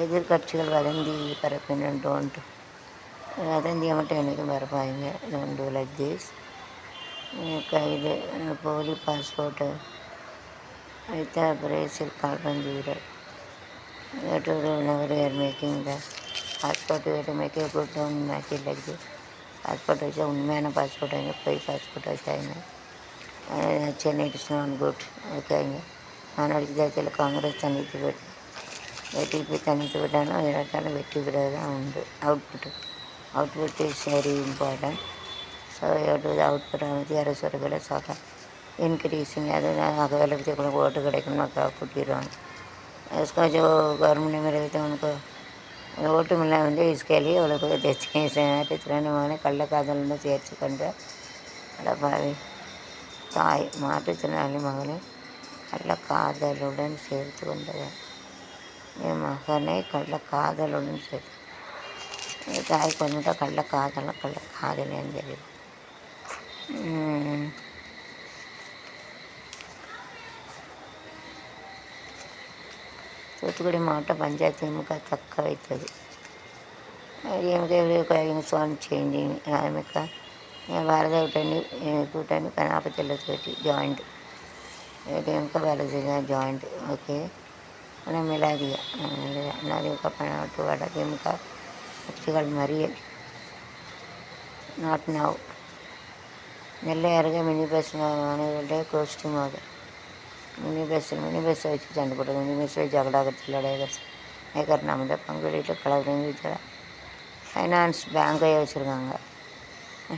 எதிர்கட்சிகள் வதந்தி பரப்பின டோன்ட் வதந்தியை மட்டும் என்றைக்கும் பரப்பாங்க டோன்ட் டூ லைக் திஸ் கைது போலி பாஸ்போர்ட்டு வைத்த பிரேசில் கால்பந்து வீரர் to whenever we are making the passport we have to make a good one make it like this passport வச்சா உண்மையான பாஸ்போர்ட் வாங்க போய் பாஸ்போர்ட் வச்சாங்க சென்னை இட்ஸ் நாட் குட் ஓகேங்க ஆனால் ஜாத்தியில் காங்கிரஸ் தனித்து விட்டு டிபி தனித்து விட்டாலும் இல்லாட்டாலும் வெற்றி விட தான் உண்டு output is very important so to output வந்து அரசுகளை சாக்க இன்க்ரீஸிங் அது அகவலத்துக்குள்ள ஓட்டு கிடைக்கணும் மக்கள் கூட்டிடுவாங்க उसका जो गवर्नमेंट में रहते हैं उनको ஓட்டு மில்லை வந்து இஸ்கேலி அவ்வளோ திறனமான கள்ளக்காதலன்னு சேர்த்து கொண்ட அடப்பாவி தாய் மாற்றுத்திறனாளி மகனை கள்ளக்காதலுடன் சேர்த்து கொண்டது என் மகனை கள்ளக்காதலுடன் சேர்த்து தாய் கொண்டுட்டா கள்ளக்காதலன்னு தெரியும் தூத்துக்குடி மாவட்ட பஞ்சாயத்து திமுக தக்க வைத்தது எங்கள் சேஞ்சிங் மிக்க பாரத கூட்டணி 47 தொகுதி ஜாயிண்ட் திமுக வேலை செஞ்சால் ஜாயிண்ட் ஓகே ஆனால் மிலாதியா அதிமுக பணத்து வட திமுக கட்சிகள் மறியல் நாட் நவ் நெல்லை அருகே மினி பஸ் மாணவர்களுடைய கோஷ்டி மோதல் मिनी बस वैसे चंड पड़े मिनी बस झगड़ा करते लड़ाई करते नहीं करना मतलब पंगड़िட்டு கலவரங்க ஃபைனான்ஸ் பேங்கை வச்சுருக்காங்க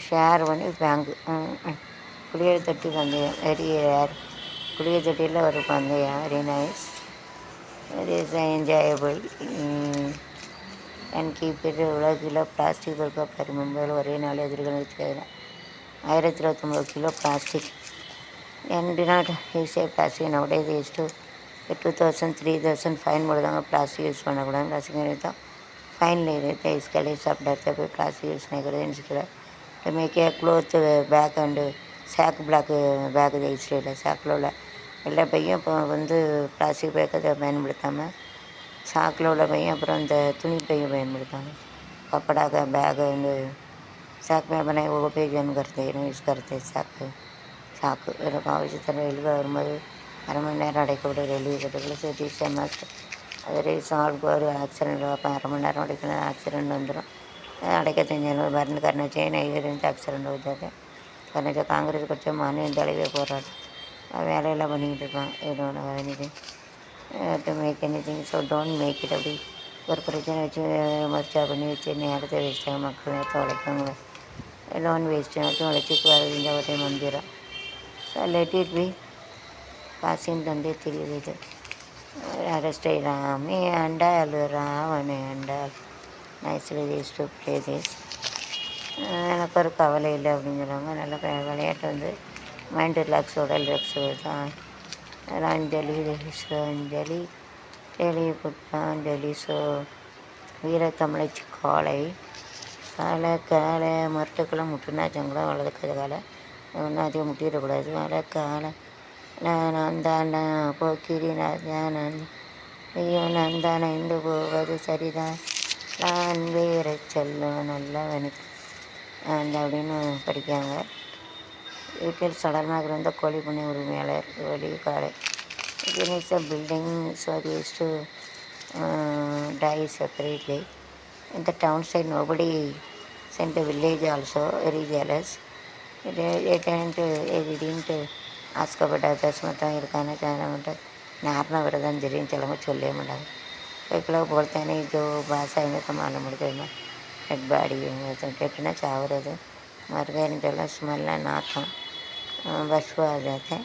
ஷேர் பண்ணி பேங்கு குளியல் தொட்டி பந்தயம் வெரி ரேர் குளியல் தொட்டியில் ஒரு பந்தயம் very nice very enjoyable and keep it உலகில் பிளாஸ்டிக் பொருட்கள் மும்பையில் ஒரே நாள் எதிர்கொண்டு வச்சுருக்கிறேன் 1029 kilo plastic and do not use a plastic nowadays they used to 2000 3000 fine போடுதாங்க பிளாஸ்டிக் யூஸ் பண்ணக்கூடாது பிளாஸ்டிக் தான் ஃபைனில் இருக்கு इसके सब डरते पे प्लास्टिक यूज़ नहीं करते इसके तो make a cloth bag and sack black bag ಇದೆ ಇಸ್ರೇಲ್ ಸ್ಯಾಕ್ಲೋಲ ಎಲ್ಲ பையும் இப்போ வந்து பிளாஸ்டிக் பேக்கை பயன்படுத்தாமல் சாக்கில் உள்ள பையன் அப்புறம் இந்த துணி பையை பயன்படுத்தாங்க कपड़ा का बैग साक में बनाए वो भोजन करते யூஸ் करते சாக்கு எனக்கு ஆവശ്யத்தில் ரயிலுக்கு வரும்போது அரை மணி நேரம் அடைக்க விட ரயில்வே கட்டுக்குள்ள சேர்த்து மஸ்ட் அது சால்வுக்கு ஒரு ஆக்சிடெண்ட் அப்போ அரை மணி நேரம் அடைக்கணும் ஆக்சிடெண்ட் வந்துடும் अड़के बंद करना चाहिए नहीं एक्सीडेंट हो जाते करना चाहिए कांग्रेस कच्चे माने दलवे போராட்டம் வேலையெல்லாம் பண்ணிக்கிட்டு இருக்கான் எதுவும் anything to make anything so don't make it அப்படி ஒரு பிரச்சனை வச்சு மர்ச்சா பண்ணி வச்சு நேரத்தை வேஸ்ட்டாக மக்கள் நேரத்தை உழைக்கவங்கள லோன் வேஸ்ட்டு வச்சு உழைச்சி இந்த ஒரு மந்திரம் ஸோ லெட் இட் பி காசின் தந்தே தெரியுது இது அரெஸ்ட் ராமே அண்டால் ராவணே அண்டால் nicely these to play this எனக்கு ஒரு கவலை இல்லை அப்படின்னு சொல்லுவாங்க நல்ல விளையாட்டு வந்து மைண்ட் ரிலாக்ஸோட ரிலாக்ஸ் தான் அஞ்சலி அஞ்சலி டெலி புட்டாஞ்சலி ஸோ வீரத்தமிழச்சி காலை காலை காலை மரட்டுக்கெல்லாம் முட்டுனாச்சங்களாம் வளர்க்குறது காலை ஒன்றும் அதிகம் முட்டிடக்கூடாது காலை காலை நான் தானே போக்கிரி நான் ஐயோ நான் தானே இந்து போவது சரிதான் நான் வேற செல்லும் நல்லவனுக்கு அந்த அப்படின்னு படிக்காங்க வீட்டில் சடனாக இருந்த கோழி பண்ணை உரிமையாளர் வெளிக்காடு it's a building so use to die separately in the town side nobody sent the village also very jealous they didn't ask about others மொத்தம் இருக்கான சேனல் நார்னா விரதம் தெரியும் சிலவங்க சொல்லவே மாட்டாங்க கைக்குள்ள போடுத்தானே जो भाषा में तो मालूम पड़ता है डेड बॉडी केटना चावरது मरगैन स्मेल नाथम बशु आ जाते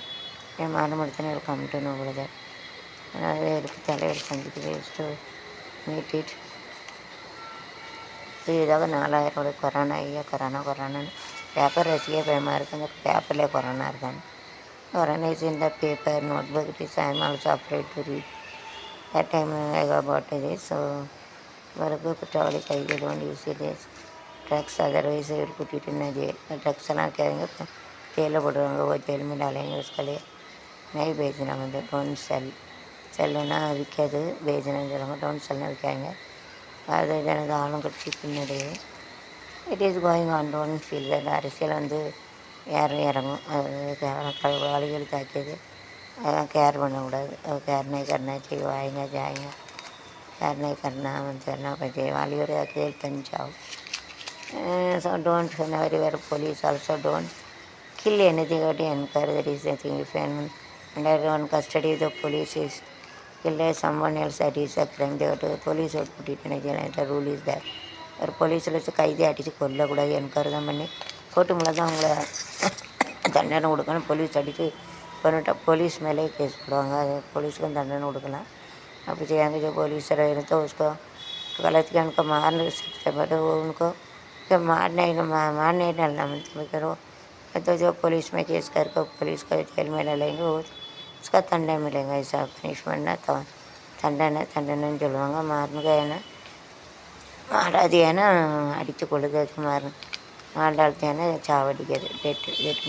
हैं मालूम पड़ता है कम टू नो पड़ जाए तले संजित மீட் இட் இதாக 4000 கொரோனா ஐயா கொரோனா பேப்பர் ரசிக்க பயமாக இருக்குது அந்த பேப்பர்லேயே கொரோனா இருக்காங்க corona is in the paper notebook it is I am also afraid to read that time I got about this so work petrol கைது don't use it as drugs otherwise it put it in a jail drugs எல்லாம் கேங்க ஜெயிலில் போடுவாங்க वो jail में डालेंगे उसके लिए नहीं बेचना मतलब don't sell செல்லுன்னா விற்காது பேஜினு சொல்லுவாங்க டவுன் செல்லுனா விற்காங்க அது எனது ஆளும் கட்சி பின்னாடி it is going on don't feel that அரசியல் வந்து யாரும் இறங்கும் அது வழிகள் தாக்கியது அதெல்லாம் கேர் பண்ணக்கூடாது கேர் नहीं करना चाहिए आएंगे जाएंगे केयर नहीं करना करना चाहिए वाली और अकेले Punjab so don't everywhere police also don't kill anything or encourage that is the thing if anyone under one custody the police is kill someone else that is a crime they have to police would put it in a jail and the rule is that ஒரு போலீஸில் வச்சு கைதி அடித்து கொல்லக்கூடாது encourage பண்ணி court மேலே தான் அவங்கள தண்டனை கொடுக்கணும் போலீஸ் அடித்து பண்ணிட்டா போலீஸ் மேலே கேஸ் போடுவாங்க அது போலீஸுக்கும் தண்டனை கொடுக்கலாம் அப்படி செய்யாங்க जो पुलिस रहे तो उसको गलत किया उनको मारने सकते बट वो उनको जब मारने नहीं डालना मतलब करो तो जो पुलिस में केस करके पुलिस को जेल में डालेंगे वो उसका दंडा मिलेगा ऐसा पनिशमेंट ना तो தண்டனை சொல்லுவாங்க மாறுனுக்கு ஏன்னா மாடாதியான அடித்து கொள்ளுறதுக்கு மாடாழ்த்தியான சாவடிக்கிறது டெட்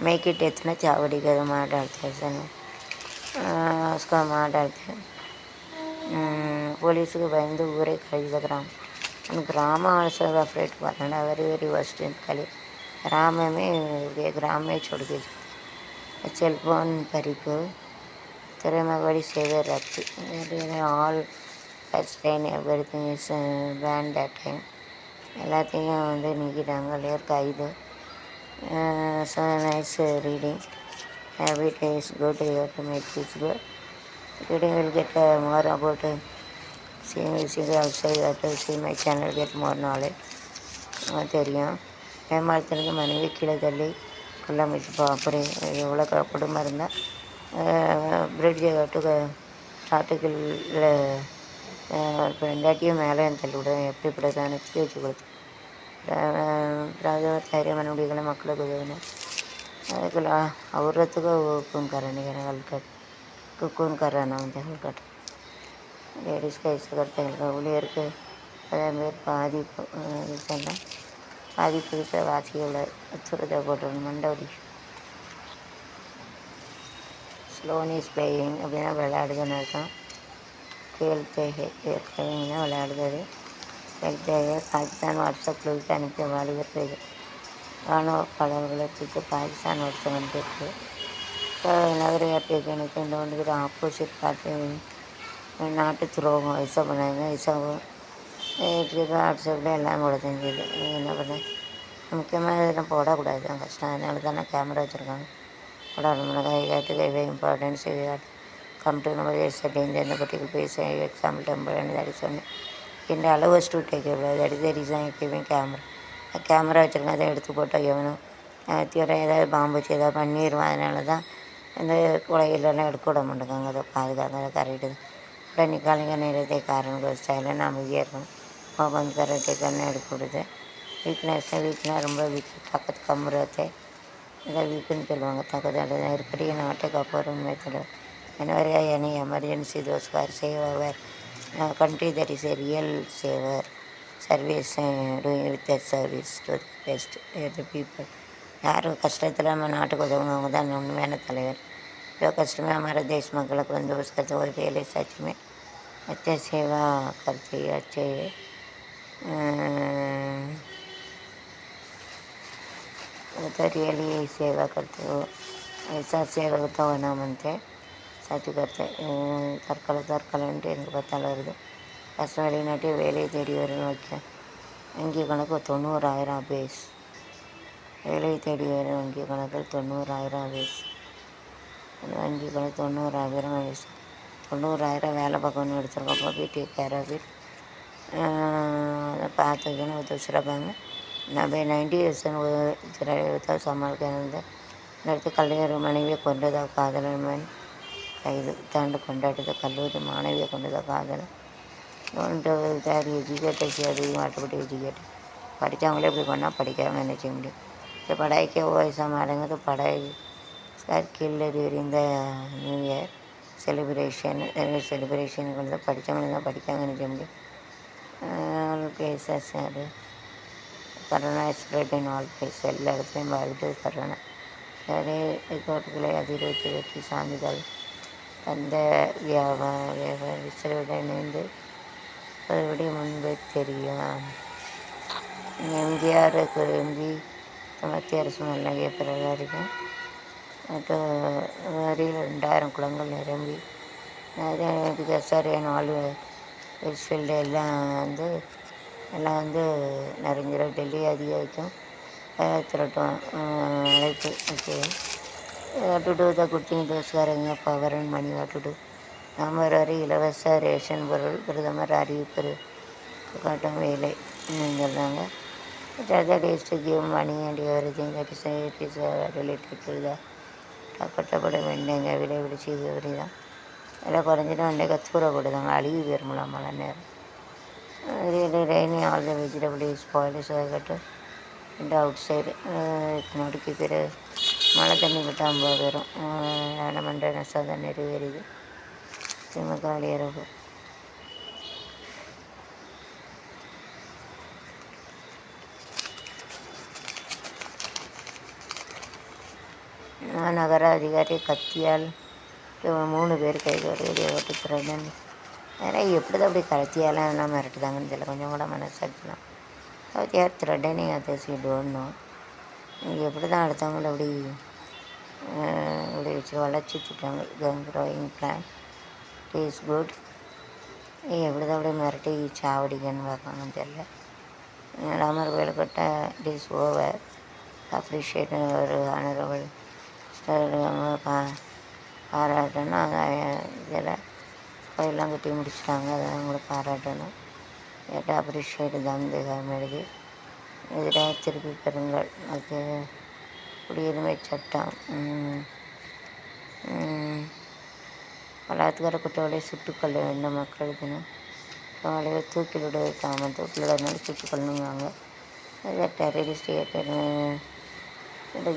மேக் இட் டெத்னா சாவடிக்கிறது மாடாழ்த்தியாசன்னு उसका मार डालते हैं पुलिस को பயந்து ஊரே கழிவுகிறான் ग्राम आल्सो अफ्रेड करना वेरी वेरी वर्स्ट इन खाली ग्राम में ग्राम में छोड़ के सेलफोन परिको तरह में बड़ी सेवियर रखती all first time everything is ban that time எல்லாத்தையும் வந்து நீக்கிட்டாங்க லேர் கைது so nice reading habit is good you have to make this good reading will get more about seeing also you have to see my channel get more knowledge தெரியும் ஏமாத்துறது மனைவி கீழே தள்ளி கொல்ல முயற்சி அப்படி எவ்வளோ குடும்பம் இருந்தால் பிரிட்ஜை கட்டு ஸ்டார்ட்டுக்குள்ள இப்போ ரெண்டாட்டியும் மேலே தள்ளி விடுவேன் எப்படி இப்படி வச்சு கொடுத்து தைரியமான முடிவுகளை மக்களுக்கு உதவினேன் அதுக்குள்ள औरतों हुकुम कराने का हलकट हुकुम कराना होता है हलकट लेडीज़ का ऐसा करते हैं उलियर के அதேமாரி பாதிப்பு இருக்கிற வாசிகளை அச்சுறுத்த போட்டு மண்டபடி ஸ்லோன் இஸ் பிளேயிங் அப்படின்னா விளையாடுதுன்னு அர்த்தம் கேள்தே ஹே ஏற்கனவே விளையாடுறது. கேள்தே ஹே பாகிஸ்தான் வாட்ஸ்அப்பில் அனுப்பிய வாலிபர்கள் ராணுவ பாடல்களை குறித்து பாகிஸ்தான் வருத்தம் வந்திருக்கு. நகரிகத்துக்கு இந்த ஒன்றுக்கு ஆப்போசிட் பார்ட்டி நாட்டு துரோகம் விசா பண்ணாங்க. விசாவும் வாட்ஸ்அப்பில் எல்லாம் கூட தெரிஞ்சுது. என்ன பண்ணேன், முக்கியமாக இதெல்லாம் போடக்கூடாது தான் கஷ்டம். அதனால தானே கேமரா வச்சுருக்காங்க. போடாமல் கை இம்பார்ட்டன்ஸ் கம் டு நம்ம செட்டிங் இந்த particular base example temple that is ஒன்று இந்த அளவு to take that is the reason கேவிங் கேமரா வச்சுருக்கேன். அதை எடுத்து போட்டால் எவனும் தீவிர ஏதாவது பாம்பு வச்சு ஏதாவது பண்ணிடுவான். அதனால தான் இந்த கொலைகளெல்லாம் எடுக்க விட மாட்டேங்காங்க. அதை பாதுகாக்க கரெக்டு உடனே நிற்காலிங்க நேரத்தை காரணம் ஸ்டைலில் நான் அமைதியாக இருக்கணும். வந்து கரெக்டுன்னு எடுக்க விடுது. வீக்னா ரொம்ப வீக் பக்கத்து கம்புறத்தை இதை வீக்குன்னு சொல்லுவாங்க. தக்கதாடு நெருக்கடி நாட்டுக்கு அப்புறம் உண்மைத்தோட whenever any emergency those who are save our country that is a real saver service doing with that service to the best the people. யார் கஷ்டத்தில் நம்ம நாட்டுக்கு உதவுங்க அவங்க தான் உண்மையான தலைவர். जो कष्ट में हमारे देश மக்களுக்கு வந்து उसका तो रियली सच में अच्छे सेवा करती है. अच्छे वो तो रियली सेवा करते हो. ऐसा सेवा तो होना मनते சத்து கருத்து தற்கொலை என்று எனக்கு பார்த்தாலும் வருது. கஷ்டம் வெளிநாட்டு வேலையை தேடி வரும் நோக்கிய வங்கி கணக்கு 90,000 பேஸ். வேலையை தேடி வரும் வங்கி கணக்கில் 90,000 பேஸ். வங்கி கணக்கு 90,000 பேஸ். 90,000 வேலை பார்க்கணும்னு எடுத்துருக்கோம். வீட்டு கேரபிட் பார்த்து வைக்கணும். दूसरा बैंक நான் 90% संभाल के இந்த இடத்து கல்யாண மனைவியை கொண்டதாக காதலன் கைது தாண்டு கொண்டாட்டத்தை கல்லூரி மாணவியை கொண்டதாக காதலன் தேர் எஜுகேட்டர் அதிகம் மாட்டுப்பட்டு எஜுகேட்டர் படித்தவங்களே இப்படி பண்ணால் படிக்காமல் என்ன செய்ய முடியும். இப்போ படாய்க்கே வயசாக மாடுங்க तो पढ़ाई சார் கீழே இந்த நியூ இயர் செலிப்ரேஷன் கொண்டு படித்தவங்க தான் படிக்காமல் என்ன செய்ய முடியும். பிளேசஸ் அது corona spread in all place எல்லா இடத்துலையும் பாதிட்டு கரோனா நிறைய ரிப்போர்ட்டுகளை அதிர்வத்தி சான்றிதழ் அந்த விசாரியுடன் இணைந்து மறுபடியும் முன்பே தெரியும். எம்ஜிஆருக்கு மத்திய அரசு நல்ல பிரகாரிக்கும் வரியில் 2000 குளங்கள் நிரம்பி நிறைய சரியான ஆள் ஃபீல்டு எல்லாம் நிறைஞ்சிடும். டெல்லி அதிகரிக்கும் திரட்டும் அழைப்பு. Okay to do the good thing those who are in power and money what to do. November வரை இலவச ரேஷன் பொருள் பிரதமர் அறிவிப்பு காட்டும் வேலை சொல்கிறாங்க. that is to give money and everything that is it is related to the கட்டப்பட வெண்டைங்க விலை பிடிச்சி இது இப்படி தான் எல்லாம் குறைஞ்சிட்டு வெண்டைக்காய் தூர போடுதாங்க. அழுகி போயிருமில்ல மழை நேரம். Rainy all the vegetable is spoil so கட்டு இந்த அவுட் சைடு நொடுக்கி பேர் மழை தண்ணி விட்டு 50 பேரும் நாடாளுமன்ற நஷ்டம் நிறைவேறியது. திமுக வெளியேறவு நகர அதிகாரி கத்தியால் 3 பேர் கைது வருவதை ஓட்டுத்துறைடன் நிறைய எப்படி தான் அப்படி கத்தியாலாம் என்ன மிரட்டுதாங்கன்னு தெரியல. கொஞ்சம் கூட மனசாட்சிலாம் யார் த்ரெட்டனி அதை டோன்னும் நீங்கள் எப்படி தான் அடுத்தவங்கள அப்படி வச்சு வளர்ச்சி திட்டாங்க. Growing plan is good. எப்படி தான் அப்படியே மிரட்டி சாவடிக்கன்னு பார்ப்பாங்கன்னு தெரியல. ராமர் கோயிலுக்கிட்ட இட் இஸ் ஓவர். அப்ரிஷியேட் ஒரு ஆனரபிள் பாராட்டணும். இதில் கோயிலெலாம் கட்டி முடிச்சிட்டாங்க. அதெல்லாம் கூட பாராட்டணும். கேட்டால் அப்ரிஷியேட் தான் எழுதி எதிராக திருப்பி பெறுங்கள். அது குடியுரிமை சட்டம். பலாத்கார குற்றவாளியை சுட்டுக்கொள்ள வேண்டும். மக்கள் தினம் குற்றவாளியை தூக்கிலிட வைக்காமல் தூக்கிலிடனாலும் தூக்கிக்கொள்ளணுங்காங்க. அதை terrorist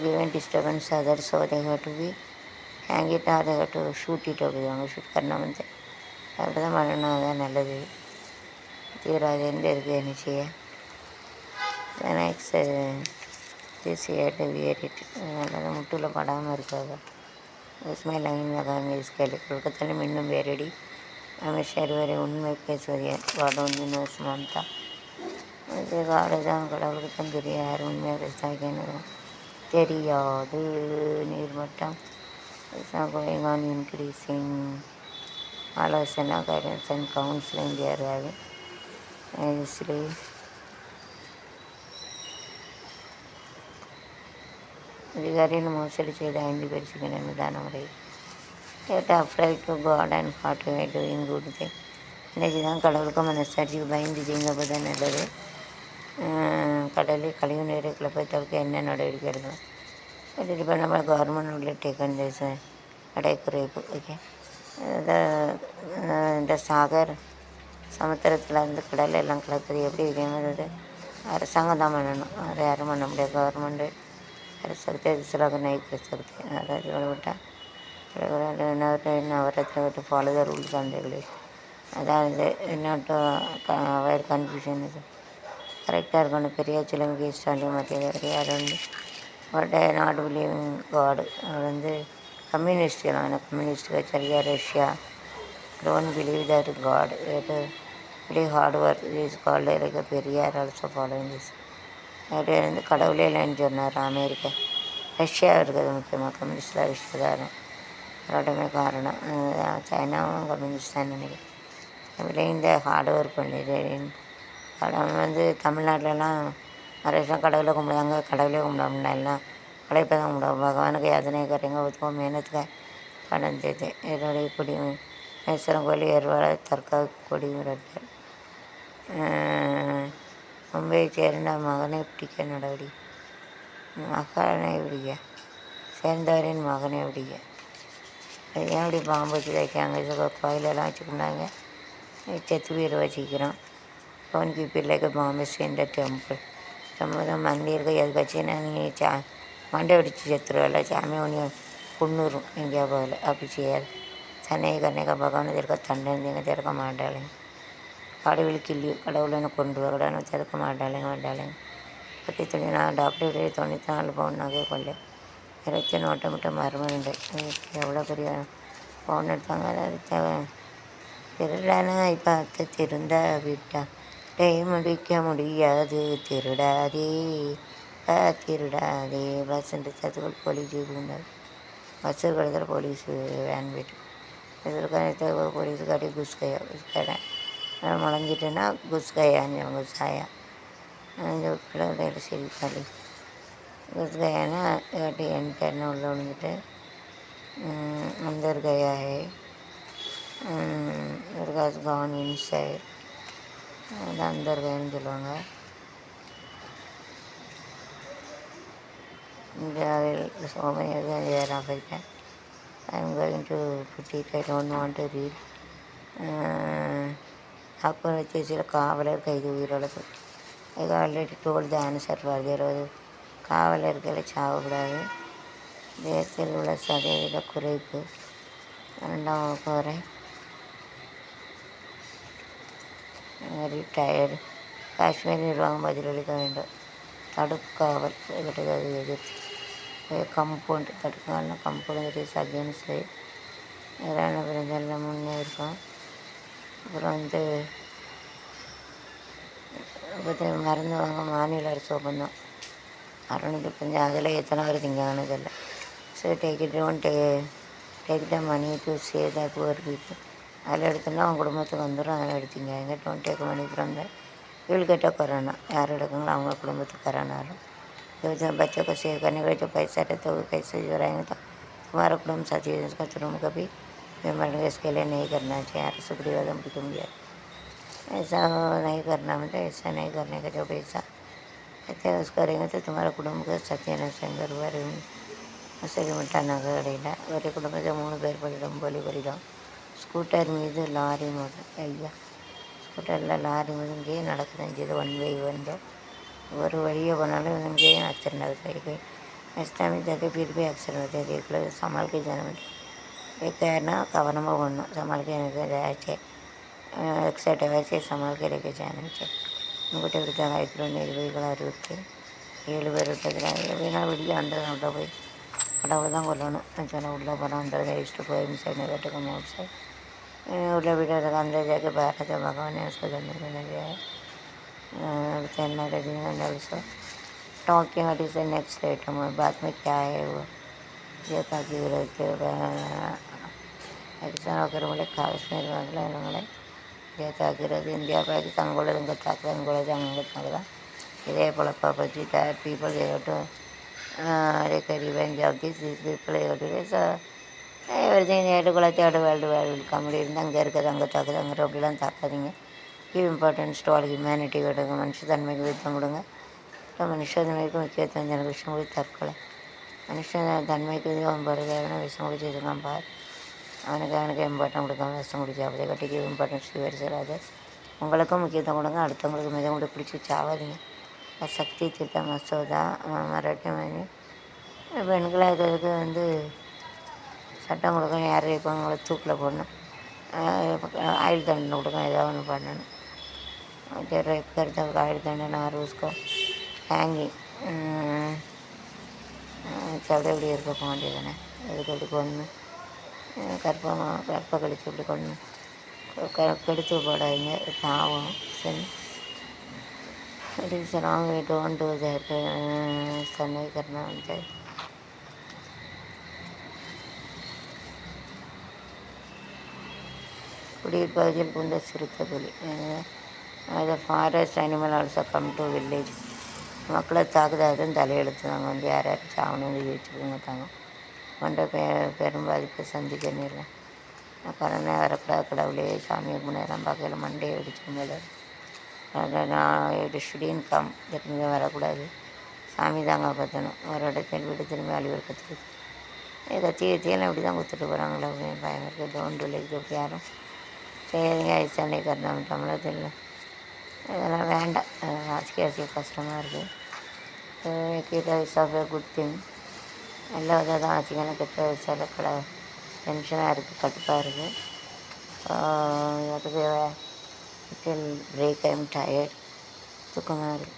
given disturbance others so they have to be hang it or they have to shoot it அப்படிவாங்க. ஷூட் பண்ண வந்து அப்படி தான் பண்ணணும். அதுதான் நல்லது. தீவிரவாதின்னு இருக்குது என்ன செய்ய. நெக்ஸ்ட் தேசியாட்டு வியரிட்டு அதனால் முட்டில் படாமல் இருக்காது. उसमें लाइन लगाएंगे इसके लिए कोलकाता में मिन्नू बेरेडी அமைச்சர் வரை உண்மை பேசுவது காடு வந்து மம்தா. அது காடு தான், கடவுளுக்கு தான் தெரியும் யார் உண்மையாக பேசுகிறாங்க தெரியாது. நீர்மட்டம் கோயிங் ஆன் இன்க்ரீஸிங். ஆலோசனை guidance and counselling there having. அதிகாரிகள் மோசடி செய்த 5 பேர் சிக்கன நிதான முறை. Afraid to God and hard way doing good thing. இன்றைக்கி தான் கடவுளுக்கும் மனசாட்சிக்கு பயந்து செய்யுங்க தான் நல்லது. கடலில் கழிவு நீரை கிளப்பை தவிர்க்க என்ன நடவடிக்கை எடுக்கலாம்? இப்போ நம்ம கவர்மெண்ட் உள்ள டேக்கன் திஸ் அடை குறைப்பு. ஓகே, இந்த சாகர் சமுத்திரத்தில் இருந்து கடல் எல்லாம் கலப்பது எப்படி இதே மாதிரி அரசாங்கம் தான் பண்ணணும். அதை யாரும் பண்ண முடியாது. கவர்மெண்ட்டு सकते दूसरा को नहीं कर सकते. बेटा नवरत्न follow the rules and regulations. அதாவது not அவாய்ட் கன்ஃபியூஷன். கரெக்டாக இருக்கணும். பெரிய சிலம்பு ஸ்டாண்டு மத்திய யார் வந்து பட் நாட் பிலீவ் காடு. அவர் வந்து கம்யூனிஸ்ட் எல்லாம் கம்யூனிஸ்ட் வச்சிருக்கா. Russia don't believe that god. Very hard work is called like Periyar also following this. அவர் வந்து கடவுளே இல்லைன்னு சொன்னார். அமெரிக்கா ரஷ்யா இருக்கிறது முக்கியமாக கம்யூனிஸ்டில் ரஷ்யா தான் அதோடமே காரணம். சைனாவும் கம்யூனிஸ்ட் தான் நினைக்கிறேன். அதுலேயும் இந்த ஹார்ட் ஒர்க் பண்ணிட்டு கடவுள் வந்து தமிழ்நாட்டிலலாம் நிறைய விஷயம் கடவுளை கும்பிடுவாங்க. கடவுளே கும்பிட முடியலாம். உழைப்பை தான் கும்பிடுவோம். பகவானுக்கு யாதனை கரைங்க ஊற்றுவோம். மேனத்துக்கு படம் தேது என்னுடைய கொடி மேஸ்வரம் கோயில் ஏற்பாடு தற்காப்பு கொடி மிரட்டல். மும்பையை சேர்ந்த மகனை பிடிக்க நடவடிக்கை. மகனை பிடிக்க சேர்ந்தவரின் மகனை பிடிக்க. அது ஏன் இப்படி பாம்பு வச்சு வைக்காங்க? கோயிலெல்லாம் வச்சுக்கிட்டாங்க. செத்து உயிரை வச்சுக்கிறோம். டோன்ட் கீப் இட் லைக் பாம்பஸ் இன் த டெம்பிள். ரொம்ப மந்திருக்கு எதுக்கு வச்சுன்னா நீ மண்டை வெடிச்சு செத்துருவல. சாமி ஒன்று குன்னுரும் எங்கேயா போகல. அப்படி செய்யாது. சன்னையை கண்ணைக்கா பகவான் இருக்க தண்டனை திறக்க மாட்டாளேங்க. கடவுள் கிள்ளி கடவுளை கொண்டு வர கடவுள் திறக்க மாட்டாளேங்க. பற்றி சொல்லி நான் டாக்டர் 94 பவுன் நகை கொள்ள 21 ஓட்டமிட்ட மருமண்டு. எவ்வளோ பெரிய பவுன் எடுத்தாங்க. அதாவது திருடானா இப்போ அத்தை திருந்தா விட்டா முடிக்க முடியாது. திருடாதே திருடாதே. பஸ் சத்துக்கள் போலீஸ் இருந்தார். பஸ்ஸு கடத்தில் போலீஸ் வேன் போய்ட்டு எதிர்காலத்தை போலீஸ் காட்டி குஸ்கையா முளைஞ்சிட்டுன்னா குஸ்கையான்னு குஸ்காயா பிள்ளைகளை சரி காலி குஸ்கையானா காட்டி என்கிட்ட உள்ள விழுந்துட்டு अंदर गया है. has gone inside. அது अंदर गयाன்னு சொல்லுவாங்க. India so many years Africa. I am going to put it. I don't want to read. அப்போ வச்சு சில காவலர் கைது உயிரோட போட்டு அது ஆல்ரெடி டோல் த ஆன்சர் வருகிறது. காவலர்களை சாவக்கூடாது. தேசத்தில் உள்ள சதவீத குறைப்பு 2ஆம் வகுப்பு வரை. ரிட்டையர்டு. காஷ்மீர் நிர்வாகம் பதிலளிக்க வேண்டும். தடுப்பு காவல் எதிர்த்து கம்பவுண்ட் தடுக்கான கம்பவுண்ட் இஸ் அகேன்ஸ்ட் எதிரான பிறந்தெல்லாம் முன்னே இருக்கும். அப்புறம் மருந்து வாங்க மாநில அரசு ஒப்பந்தம் 605. அதில் எத்தனை பேர் திங்காங்கன்னு தெரியல. So take the money to save the poor people. அதில் எடுத்தோன்னா அவங்க குடும்பத்துக்கு வந்துடும். அதில் எடுத்தீங்க எங்கே don't take money from the இவள் கேட்ட கொரோனா. யார் எடுக்குங்களோ அவங்க குடும்பத்துக்கு கொரோனா வரும். बच्चों को सेव करने के लिए जो पैसा रहता है वो पैसे जो रहेंगे तो तुम्हारा कुटुंब साथी उसका तुम कभी मरने इसके लिए नहीं करना चाहिए. यार सुग्रीवादम कुटुंब गया ऐसा नहीं करना. मतलब ऐसा नहीं करने का जो पैसा कहते हैं उसको करेंगे तो तुम्हारा कुटुंब का सत्यानाशंकर वारे असल मटाना करेगा. वरे कुटुंब से 3 பேர் பலிடம் போலி பலிடம். ஸ்கூட்டர் மீது லாரி மோதல். ஐயா ஸ்கூட்டரில் லாரி மீது இங்கேயே நடக்குதுன்னு செய்து 1 by 1 ஒரு வழியே போனாலும் இங்கேயும் एक्सीडेंट होता है. रास्ता में जाते फिर भी एक्सीडेंट होते हैं. देख लो संभाल के जाना. एक है ना கவனமாக போடணும். संभाल के जाए एक्सीडेंट वैसे संभाल के लेके जाना चाहिए. உங்கள்கிட்ட விடுத்தாங்க 20 7 பேர் விட்டதுல வீணா வெளியே அண்டை போய் கடவுளை தான் கொல்லணும். சொன்ன உள்ளே போனால் அந்த வச்சுட்டு போய் மிஸ் கேட்டுக்கணும். அவுட் சைட் उर्ला बेटा अंदर जाके बाहर था भगवान ने उसको करने को नहीं दिया है. Chennai Rajinikanth also talking what is the next item बाद में क्या है वो ये ताकि വകരമുള്ള കാശ്മീർ മേഖലകളെ ജയത്താക്കുന്നത് ഇന്ത്യ പാകിസ്ഥാൻ கூட தங்கத்தாக்குதான் கூட தங்கத்தாக்குதான் இதே பொழப்பா பற்றி that people they have to take revenge of this people they have to so everything they have to collect out world company இருந்து அங்கே இருக்கிறது அங்கே தாக்குது அங்கே அப்படிலாம் தாக்காதீங்க give importance to all humanity கொடுங்க மனுஷத்தன்மைக்கு வித்தம் கொடுங்க மனுஷத்தன்மைக்கு முக்கியத்துவம் ஜன விஷயம் கூட தற்கொலை மனுஷன் தன்மைக்கு வருது விஷயம் கூட செய்துக்கலாம் பார் அவனுக்கு இம்பார்ட்டன் கொடுக்காம விஷம் குடிச்சு அப்படியே கட்டிக்கு இம்பார்ட்டன்ஸ் வேறு சேராது உங்களுக்கும் முக்கியத்துவம் கொடுங்க அடுத்தவங்களுக்கு மிதம் கூட பிடிச்சி சாவாதீங்க சக்தி திட்ட மசோதா மராட்டி மணி பெண்களை இதுக்கு சட்டம் கொடுக்கணும் யார் இப்போ அவங்கள தூக்கில் போடணும் ஆயுள் தண்டனை கொடுக்கணும் ஏதாவது ஒன்று பண்ணணும் रेप करता हुआ आयुष दंडन और उसको हैंगिंग चवड़े இப்படி இருக்க போக வேண்டியதானே அதுக்கு அப்படி கொண்டு கற்பை கழிச்சு இப்படி கொண்டு கெடுத்து போடாதீங்க பாவம் சரி it wrong way don't do that ऐसा नहीं करना चाहिए குடியிருப்பதில் புந்த சிறுத்தை புலி the forest animal also come to village மக்களை தாக்குதாதுன்னு தலையெழுத்து நாங்கள் யார் யார் சாவணும் வச்சுக்கோங்க தாங்க கொண்ட பெரும் பாதிப்பை சந்திக்க நேரில் கரணை வரக்கூடாது கடவுளே சாமியை முன்னேறம் பார்க்கல மண்டையை அடிச்சு மேலே நான் ஷுடின் கம் திரும்பி வரக்கூடாது சாமி தாங்க பார்த்தணும் ஒரு இடத்தில் வீடு திரும்பி அழிவர்க்கத்துக்கு இதை தீயெல்லாம் இப்படி தான் கொடுத்துட்டு போகிறாங்களோ அப்படின்னு பயம் இருக்குது டோன்ட் வில்லேஜ் யாரும் சரிங்க ஐசாண்டை கருணாம் தமிழத்தில் இதெல்லாம் வேண்டாம் வாசிக்க கஷ்டமாக இருக்குது கீழே is of a good thing நல்ல இதாக தான் ஆச்சுக்கணும் கெட்ட வச்சால டென்ஷனாக இருக்குது கடுப்பாக இருக்குது அதுக்கு பிரேக் ஐம் டயர்ட் தூக்கமாக இருக்குது